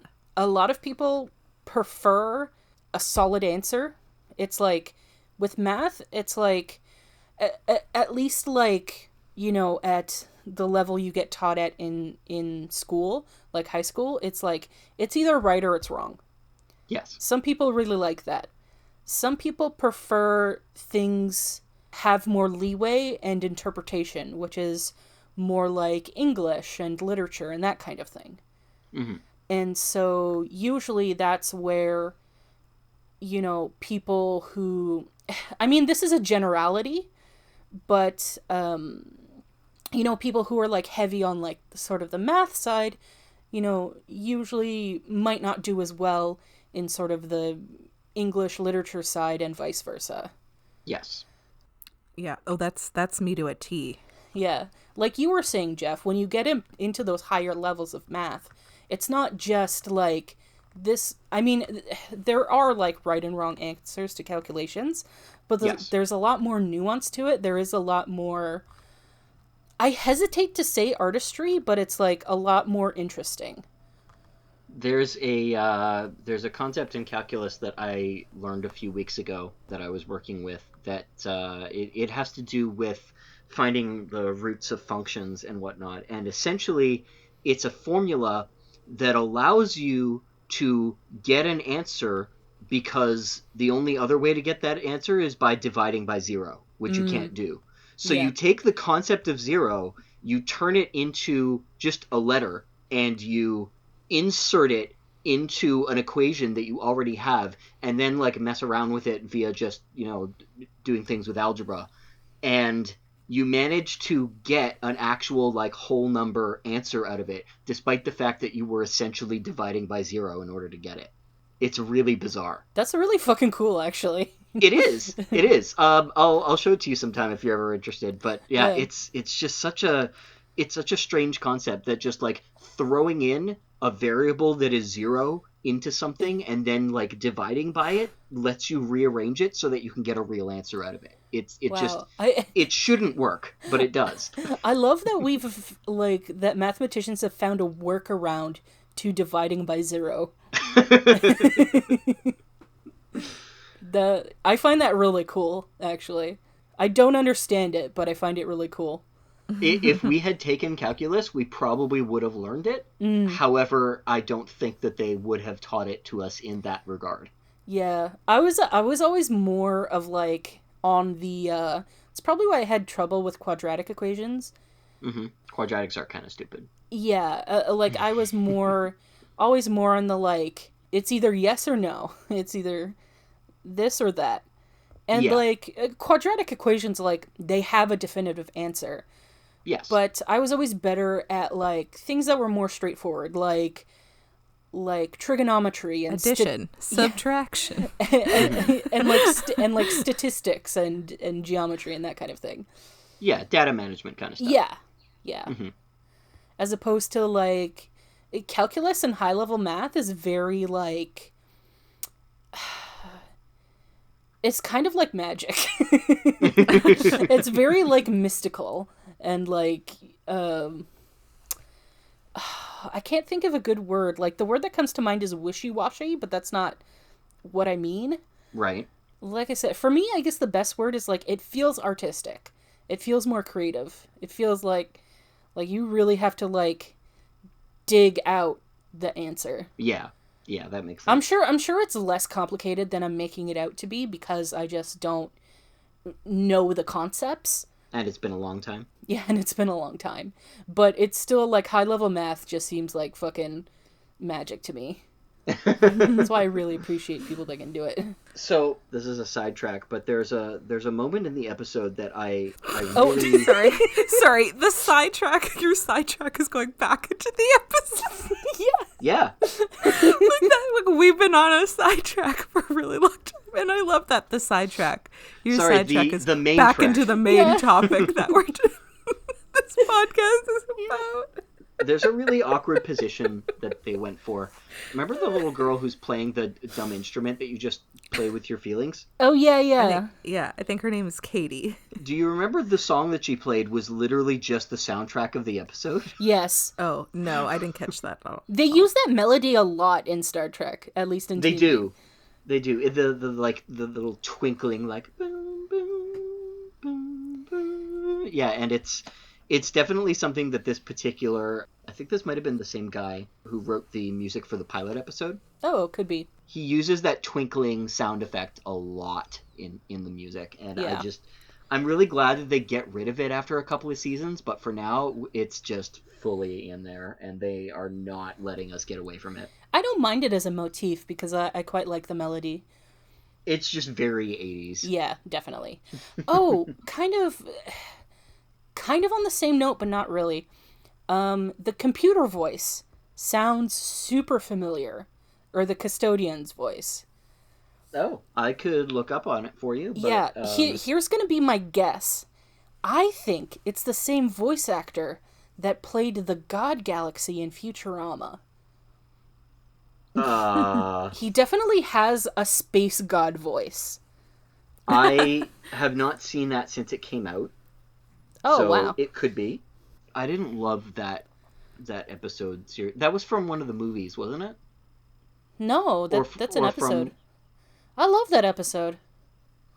lot of people prefer a solid answer. It's like, with math, it's like, at least like... you know, at the level you get taught at in school, like high school, it's like, it's either right or it's wrong. Yes. Some people really like that. Some people prefer things have more leeway and interpretation, which is more like English and literature and that kind of thing. And so usually that's where, you know, people who... I mean, this is a generality, but... you know, people who are like heavy on like sort of the math side, you know, usually might not do as well in sort of the English literature side and vice versa. Yes. Yeah. Oh, that's me to a T. Yeah. Like you were saying, Jeff, when you get into those higher levels of math, it's not just like this. I mean, there are like right and wrong answers to calculations, but there's a lot more nuance to it. There is a lot more... I hesitate to say artistry, but it's like a lot more interesting. There's a concept in calculus that I learned a few weeks ago that I was working with that it has to do with finding the roots of functions and whatnot. And essentially, it's a formula that allows you to get an answer because the only other way to get that answer is by dividing by 0, which you can't do. So you take the concept of 0, you turn it into just a letter, and you insert it into an equation that you already have, and then like mess around with it via just, you know, doing things with algebra. And you manage to get an actual like whole number answer out of it, despite the fact that you were essentially dividing by 0 in order to get it. It's really bizarre. That's really fucking cool, actually. It is. It is. I'll show it to you sometime if you're ever interested. But yeah, Yeah. it's just such a strange concept that just like throwing in a variable that is 0 into something and then like dividing by it lets you rearrange it so that you can get a real answer out of it. Wow. It shouldn't work, but it does. I love that that mathematicians have found a workaround to dividing by 0. I find that really cool, actually. I don't understand it, but I find it really cool. If we had taken calculus, we probably would have learned it. However, I don't think that they would have taught it to us in that regard. Yeah, I was always more of like on the. It's probably why I had trouble with quadratic equations. Mm-hmm. Quadratics are kind of stupid. Yeah, like I was always more on the like it's either yes or no. It's either this or that, and Yeah. like quadratic equations, like they have a definitive answer. Yes. But I was always better at like things that were more straightforward, like trigonometry and Addition, subtraction, and like statistics and geometry and that kind of thing. Yeah, data management kind of stuff. Yeah. Mm-hmm. As opposed to like calculus and high level math is very like it's kind of like magic. It's very like mystical and like I can't think of a good word. Like the word that comes to mind is wishy-washy, but that's not what I mean. Right. Like I said, for me, I guess the best word is like it feels artistic. It feels more creative. It feels like you really have to like dig out the answer. Yeah, that makes sense. I'm sure it's less complicated than I'm making it out to be because I just don't know the concepts. And it's been a long time. Yeah, and it's been a long time. But it's still like high level math just seems like fucking magic to me. That's why I really appreciate people that can do it. So this is a sidetrack, but there's a moment in the episode that I Oh, really... sorry. The sidetrack. Your sidetrack is going back into the episode. Yeah. Like we've been on a sidetrack for a really long time, and I love that the sidetrack. Your Sorry, sidetrack the is main back track. into the main topic that we're this podcast is about. There's a really awkward position that they went for. Remember the little girl who's playing the dumb instrument that you just play with your feelings? Oh, yeah. I think her name is Katie. Do you remember the song that she played was literally just the soundtrack of the episode? Yes. Oh, no, I didn't catch that at all. They use that melody a lot in Star Trek, at least in They TV. do. They do. The little twinkling like boom, boom, boom, boom. Yeah, and it's definitely something that this particular, I think this might have been the same guy who wrote the music for the pilot episode. Oh, could be. He uses that twinkling sound effect a lot in the music, and Yeah. I'm really glad that they get rid of it after a couple of seasons, but for now it's just fully in there, and they are not letting us get away from it. I don't mind it as a motif because I quite like the melody. It's just very 80s. Yeah, definitely. Oh, kind of on the same note, but not really. The computer voice sounds super familiar, or the custodian's voice. Oh, I could look up on it for you. But, Yeah, here's gonna be my guess. I think it's the same voice actor that played the God Galaxy in Futurama. He definitely has a space god voice. I have not seen that since it came out. Oh, so wow. It could be. I didn't love that episode series. That was from one of the movies, wasn't it? No, that's an or episode. from- I love that episode.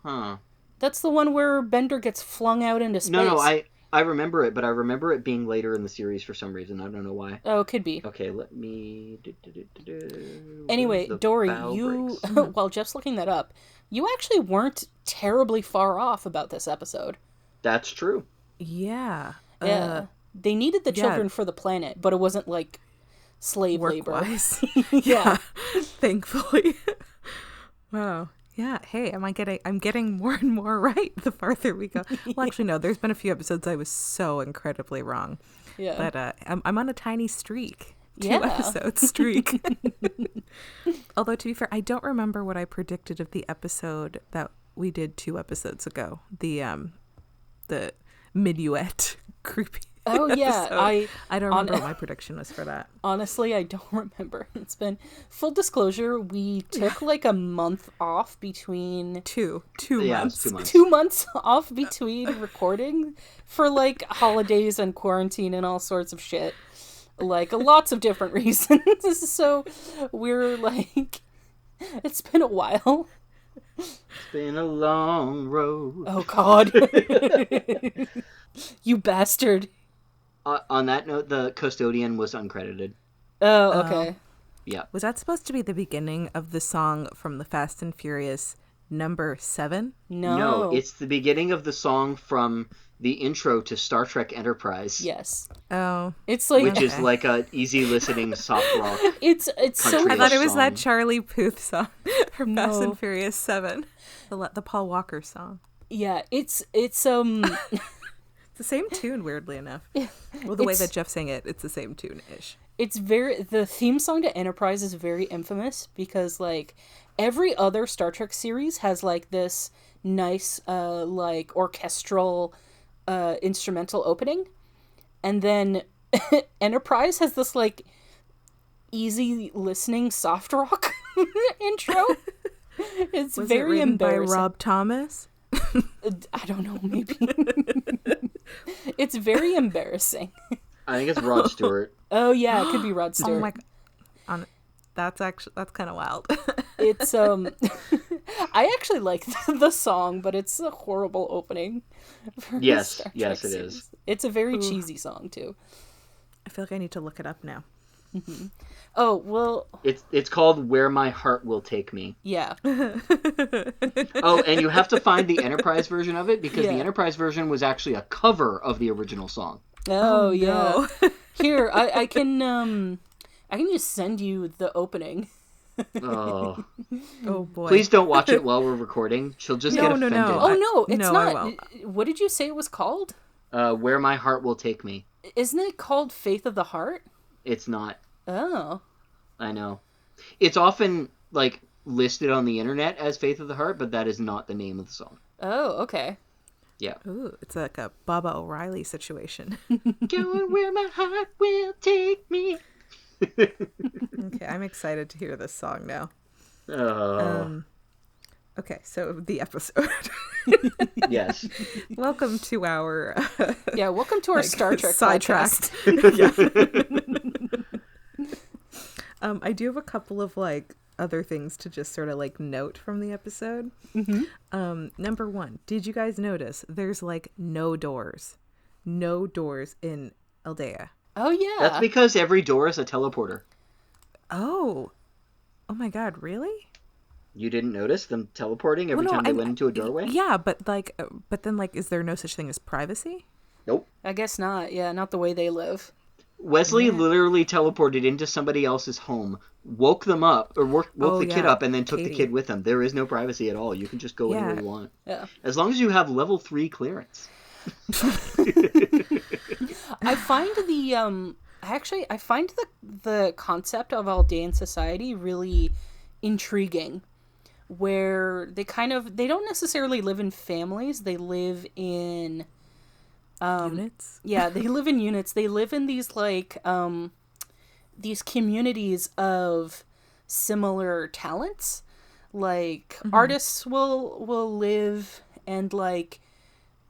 Huh. That's the one where Bender gets flung out into space. No, I remember it, but I remember it being later in the series for some reason. I don't know why. Oh, it could be. Okay, let me... Anyway, The Dory, Bough you... Breaks. While Jeff's looking that up, you actually weren't terribly far off about this episode. That's true. Yeah. Yeah. They needed the yeah. children for the planet, but it wasn't like slave labor. Work-wise. Yeah. Thankfully. Wow. Yeah. Hey, I'm getting more and more right the farther we go. Well, actually, no. There's been a few episodes I was so incredibly wrong. Yeah. But I'm on a tiny streak. Yeah. 2-episode streak. Although, to be fair, I don't remember what I predicted of the episode that we did 2 episodes ago. The minuet creepy. Oh yeah, episode. I don't remember what my prediction was for that. Honestly, I don't remember. It's been full disclosure. We took like a month off between 2 Yeah, months. 2 months. 2 months off between recording for like holidays and quarantine and all sorts of shit. Like lots of different reasons. So we're like, it's been a while. It's been a long road. Oh God, you bastard. On that note, the custodian was uncredited. Oh, okay. Yeah. Was that supposed to be the beginning of the song from the Fast and Furious number 7? No, it's the beginning of the song from the intro to Star Trek Enterprise. yes. Oh. It's like Which is like a easy listening soft rock. it's so. country I thought it was song. that Charlie Puth song from Fast No. and Furious 7. The Paul Walker song. Yeah, it's It's the same tune, weirdly enough. Well, the way It's- that Jeff sang it, it's the same tune-ish. the theme song to Enterprise is very infamous because like every other Star Trek series has like this nice like orchestral instrumental opening, and then Enterprise has this like easy listening soft rock intro. It's Was very it written embarrassing. by Rob Thomas? I don't know, maybe. It's very embarrassing. I think it's Rod Stewart. Oh yeah, it could be Rod Stewart. Oh my god. That's kind of wild. It's I actually like the song, but it's a horrible opening. For a Yes, Star yes, Trek it series. is. It's a very cheesy song too. I feel like I need to look it up now. Oh well, It's called Where My Heart Will Take Me. yeah. Oh, and you have to find the Enterprise version of it because Yeah. the Enterprise version was actually a cover of the original song. Oh yeah. No. Here, I can just send you the opening. Oh, Oh boy. please don't watch it while we're recording. She'll just No, get no, offended. no. Oh no, it's no, I not. won't. What did you say it was called? Where My Heart Will Take Me. Isn't it called Faith of the Heart? It's not. Oh. I know. It's often like listed on the internet as Faith of the Heart, but that is not the name of the song. Oh, okay. Yeah. Ooh, it's like a Baba O'Reilly situation. Going where my heart will take me. Okay, I'm excited to hear this song now. Oh, Okay, so the episode. yes. Welcome to our Yeah, welcome to our Star Trek sidetracked. podcast. I do have a couple of like other things to just sort of like note from the episode. Number 1, did you guys notice there's like no doors in Aldea? Oh yeah. That's because every door is a teleporter. Oh my god, really? You didn't notice them teleporting every Well, no, time they I- went into a doorway? Yeah, but then like, is there no such thing as privacy? Nope. I guess not. Yeah, not the way they live. Wesley literally teleported into somebody else's home, woke them up, or woke Oh, the kid yeah, up, and then took the Katie. kid with him. There is no privacy at all. You can just go Yeah. anywhere you want. Yeah. As long as you have level 3 clearance. I find I find the concept of Aldean society really intriguing, where they don't necessarily live in families, they live in Units? yeah, they live in units. They live in these like these communities of similar talents. Like artists will live and like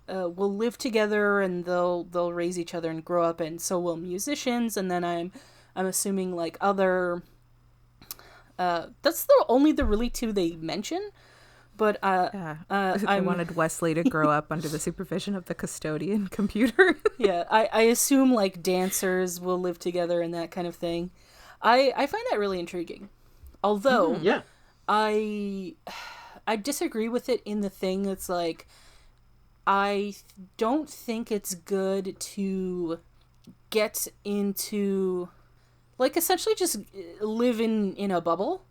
will live together, and they'll raise each other and grow up, and so will musicians. And then I'm assuming like other that's only the really 2 they mention. But Yeah. I wanted Wesley to grow up under the supervision of the custodian computer. yeah, I assume like dancers will live together and that kind of thing. I find that really intriguing. Although Yeah. I disagree with it in the thing that's like I don't think it's good to get into like essentially just live in a bubble,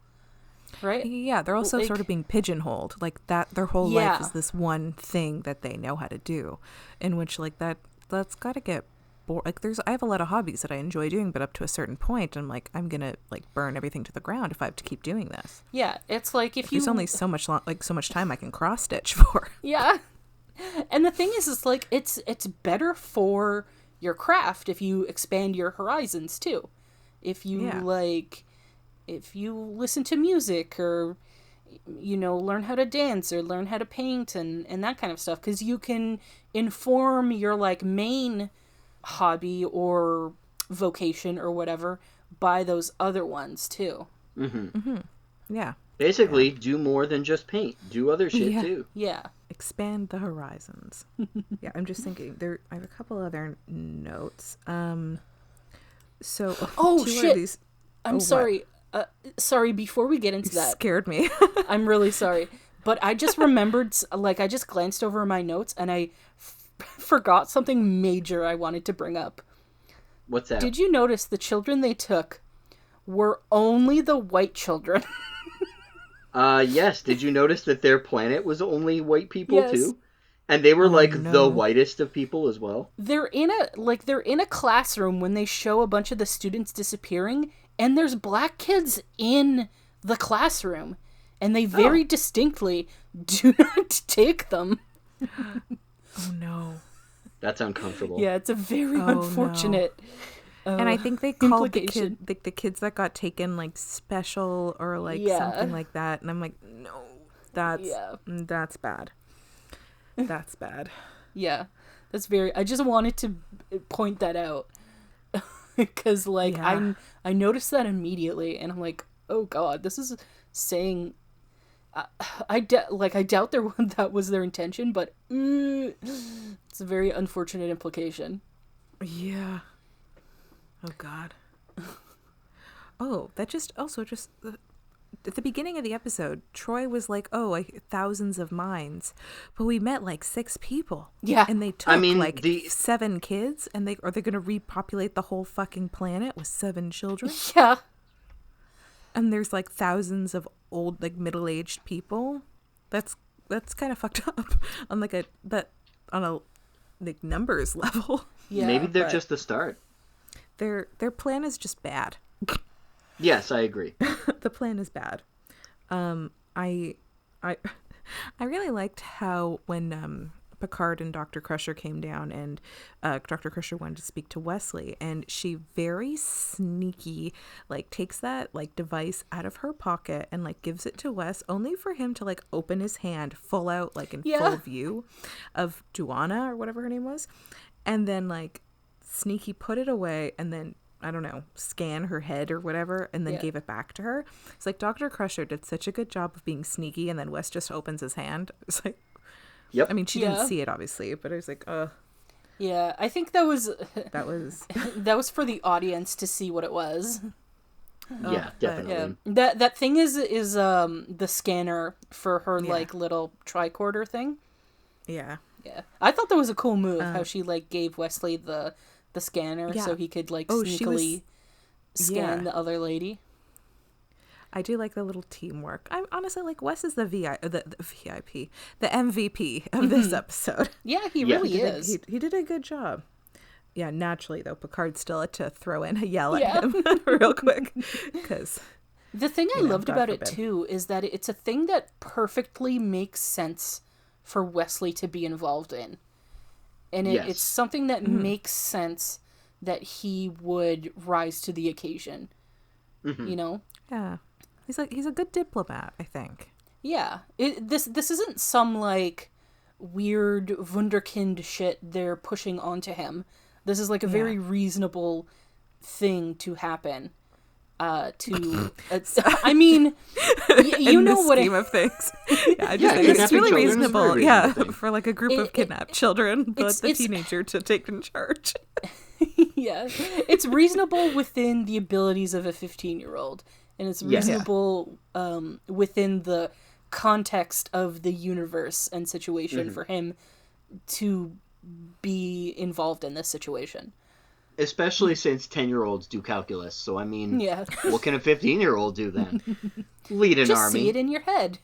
right? Yeah, they're also Like- sort of being pigeonholed. Like that their whole life Yeah. is this one thing that they know how to do. In which like that's gotta get bored. Like I have a lot of hobbies that I enjoy doing, but up to a certain point, I'm like, I'm gonna like burn everything to the ground if I have to keep doing this. Yeah, it's like if you... There's only so much time I can cross stitch for. Yeah. And the thing is like, it's better for your craft if you expand your horizons too. If you if you listen to music or, learn how to dance or learn how to paint and that kind of stuff, because you can inform your like main hobby or vocation or whatever by those other ones too. Yeah. Basically, do more than just paint. Do other shit too. Yeah. Expand the horizons. Yeah, I'm just thinking I have a couple other notes. So shit. I'm sorry. Sorry, before we get into that. Scared me. I'm really sorry. But I just remembered, like, I just glanced over my notes and I forgot something major I wanted to bring up. What's that? Did you notice the children they took were only the white children? Yes. Did you notice that their planet was only white people Yes. too? And they were the whitest of people as well. They're in a classroom when they show a bunch of the students disappearing, and there's black kids in the classroom, and they very distinctly do not take them. Oh no. That's uncomfortable. Yeah, it's a very unfortunate. And I think they called the kids that got taken like special or like something like that, and I'm like, no, that's bad. That's bad. Yeah, that's very... I just wanted to point that out. Because, like, I noticed that immediately, and I'm like, oh god, this is saying... I doubt that was their intention, but it's a very unfortunate implication. Yeah. Oh god. Oh, that just... Also, just... At the beginning of the episode, Troy was like, thousands of minds. But we met like 6 people. Yeah. And they took 7 kids. And they're going to repopulate the whole fucking planet with 7 children. Yeah. And there's like thousands of old, like middle-aged people. That's kind of fucked up on on a like numbers level. Yeah. Maybe they're just the start. Their plan is just bad. Yes, I agree. The plan is bad. I really liked how when Picard and Dr. Crusher came down and Dr. Crusher wanted to speak to Wesley, and she very sneaky like takes that like device out of her pocket and like gives it to Wes, only for him to like open his hand full out like in full view of Duana or whatever her name was, and then like sneaky put it away and then I don't know, scan her head or whatever, and then gave it back to her. It's like Dr. Crusher did such a good job of being sneaky, and then Wes just opens his hand. It's like, yep. I mean, she didn't see it, obviously, but I was like, Yeah, I think that was... that was for the audience to see what it was. Yeah, definitely. Yeah. That thing is the scanner for her, like, little tricorder thing. Yeah. Yeah. I thought that was a cool move, how she, like, gave Wesley the scanner so he could like sneakily scan the other lady. I do like the little teamwork. I'm honestly like Wes is the VIP, the MVP of this episode. Yeah, he really is. He did a good job. Yeah, naturally though, Picard still had to throw in a yell at him real quick because the thing I loved about it too is that it's a thing that perfectly makes sense for Wesley to be involved in. And it's something that makes sense that he would rise to the occasion, you know? Yeah. He's a good diplomat, I think. Yeah. This isn't some, like, weird wunderkind shit they're pushing onto him. This is, like, a very reasonable thing to happen. I mean, you know what scheme of things. Yeah, I just think it's really reasonable. Yeah, for like a group of kidnapped children, but the teenager to take in charge. Yeah, it's reasonable within the abilities of a 15-year-old, and it's reasonable within the context of the universe and situation for him to be involved in this situation. Especially since 10-year-olds do calculus. So, I mean, what can a 15-year-old do then? Lead an army. Just see it in your head.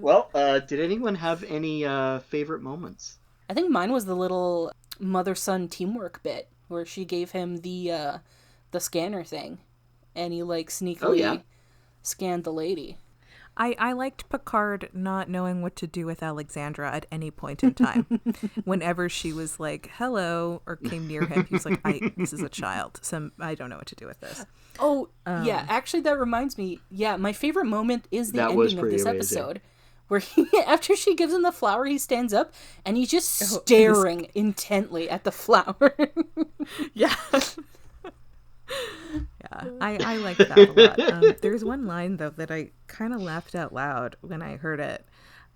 Well, did anyone have any favorite moments? I think mine was the little mother-son teamwork bit where she gave him the scanner thing, and he like sneakily scanned the lady. I liked Picard not knowing what to do with Alexandra at any point in time. Whenever she was like, hello, or came near him, he was like, this is a child, so I don't know what to do with this. Oh, yeah, actually that reminds me, my favorite moment is the ending of this episode. Where after she gives him the flower, he stands up, and he's just staring intently at the flower. Yeah. Yeah, I like that a lot. There's one line, though, that I kind of laughed out loud when I heard it.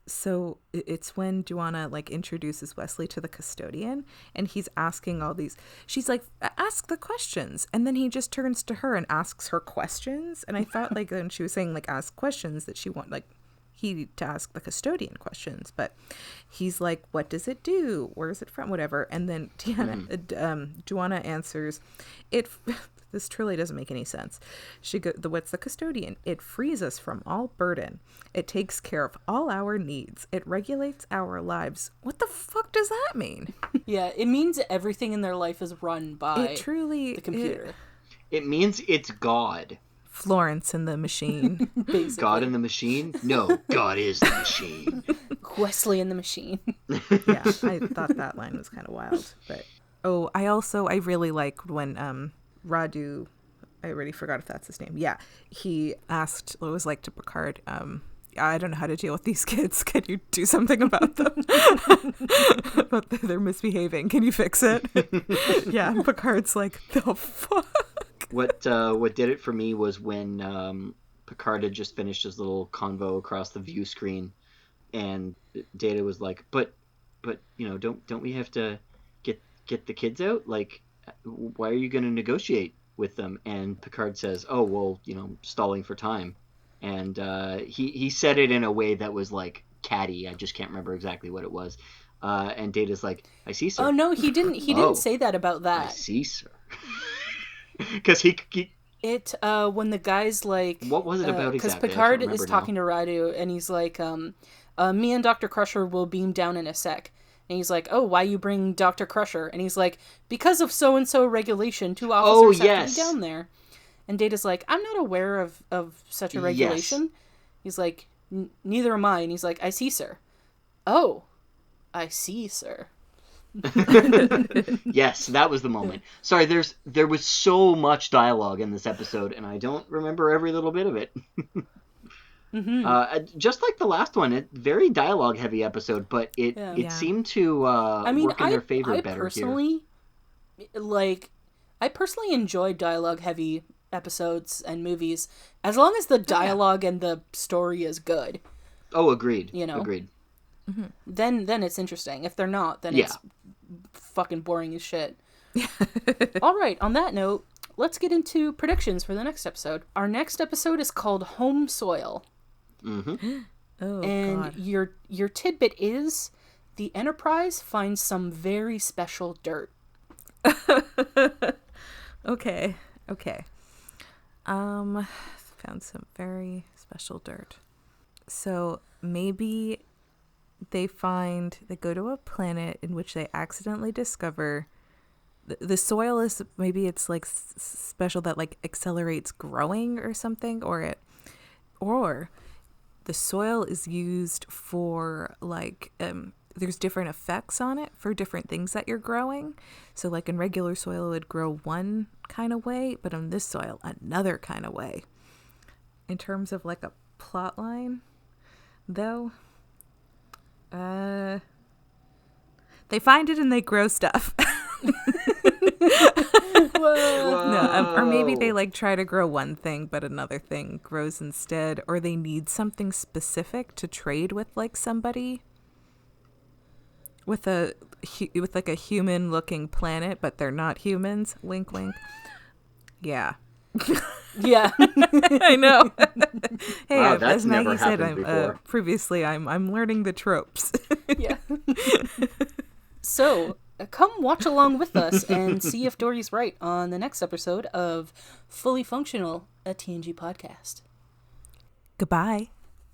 So it's when Duana, like, introduces Wesley to the custodian, and he's asking all these... She's like, ask the questions. And then he just turns to her and asks her questions. And I thought, like, when she was saying, like, ask questions, that she he to ask the custodian questions, but he's like, what does it do? Where is it from? Whatever. And then Duana answers, this truly doesn't make any sense. What's the custodian? It frees us from all burden. It takes care of all our needs. It regulates our lives. What the fuck does that mean? Yeah, it means everything in their life is run by the computer. It means it's God. Florence in the machine. Basically. God in the machine? No, God is the machine. Wesley in the machine. Yeah, I thought that line was kind of wild. But I really liked when Radu, I already forgot if that's his name. Yeah, he asked what it was like to Picard. I don't know how to deal with these kids. Can you do something about them? But they're misbehaving. Can you fix it? Yeah, Picard's like, the fuck? What did it for me was when Picard had just finished his little convo across the view screen, and Data was like, "But don't we have to get the kids out? Like, why are you going to negotiate with them?" And Picard says, "Oh well, stalling for time," and he said it in a way that was like catty. I just can't remember exactly what it was. And Data's like, "I see, sir." Oh no, he didn't. He didn't say that about that. I see, sir. Because he when the guy's like, what was it about because exactly? Picard is talking to Radu, and he's like, me and Dr. Crusher will beam down in a sec. And he's like, oh, why you bring Dr. Crusher? And he's like, because of so-and-so regulation, 2 officers have to be down there. And Data's like, I'm not aware of such a regulation. Yes. He's like, neither am I. And he's like, I see, sir. Oh, I see, sir. Yes, that was the moment. Sorry, there was so much dialogue in this episode, and I don't remember every little bit of it. Mm-hmm. Just like the last one, very dialogue heavy episode, but it seemed to work in their favor better here. I personally enjoy dialogue heavy episodes and movies as long as the dialogue and the story is good. Oh, agreed. Agreed. Mm-hmm. Then it's interesting. If they're not, then it's fucking boring as shit. All right, on that note, let's get into predictions for the next episode. Our next episode is called Home Soil. Mm-hmm. And God. Your tidbit is the Enterprise finds some very special dirt. Okay. Found some very special dirt. So maybe they go to a planet in which they accidentally discover the soil is, maybe it's like special that like accelerates growing or something, or the soil is used for like there's different effects on it for different things that you're growing. So like in regular soil it would grow one kind of way, but on this soil another kind of way. In terms of like a plot line though, they find it and they grow stuff. No, or maybe they like try to grow one thing but another thing grows instead, or they need something specific to trade with like somebody with like a human looking planet, but they're not humans. Wink wink. Yeah. Yeah. I know. Hey, wow, that's as Maggie never said, before. Previously I'm learning the tropes. Yeah. So, come watch along with us and see if Dory's right on the next episode of Fully Functional, a TNG podcast. Goodbye.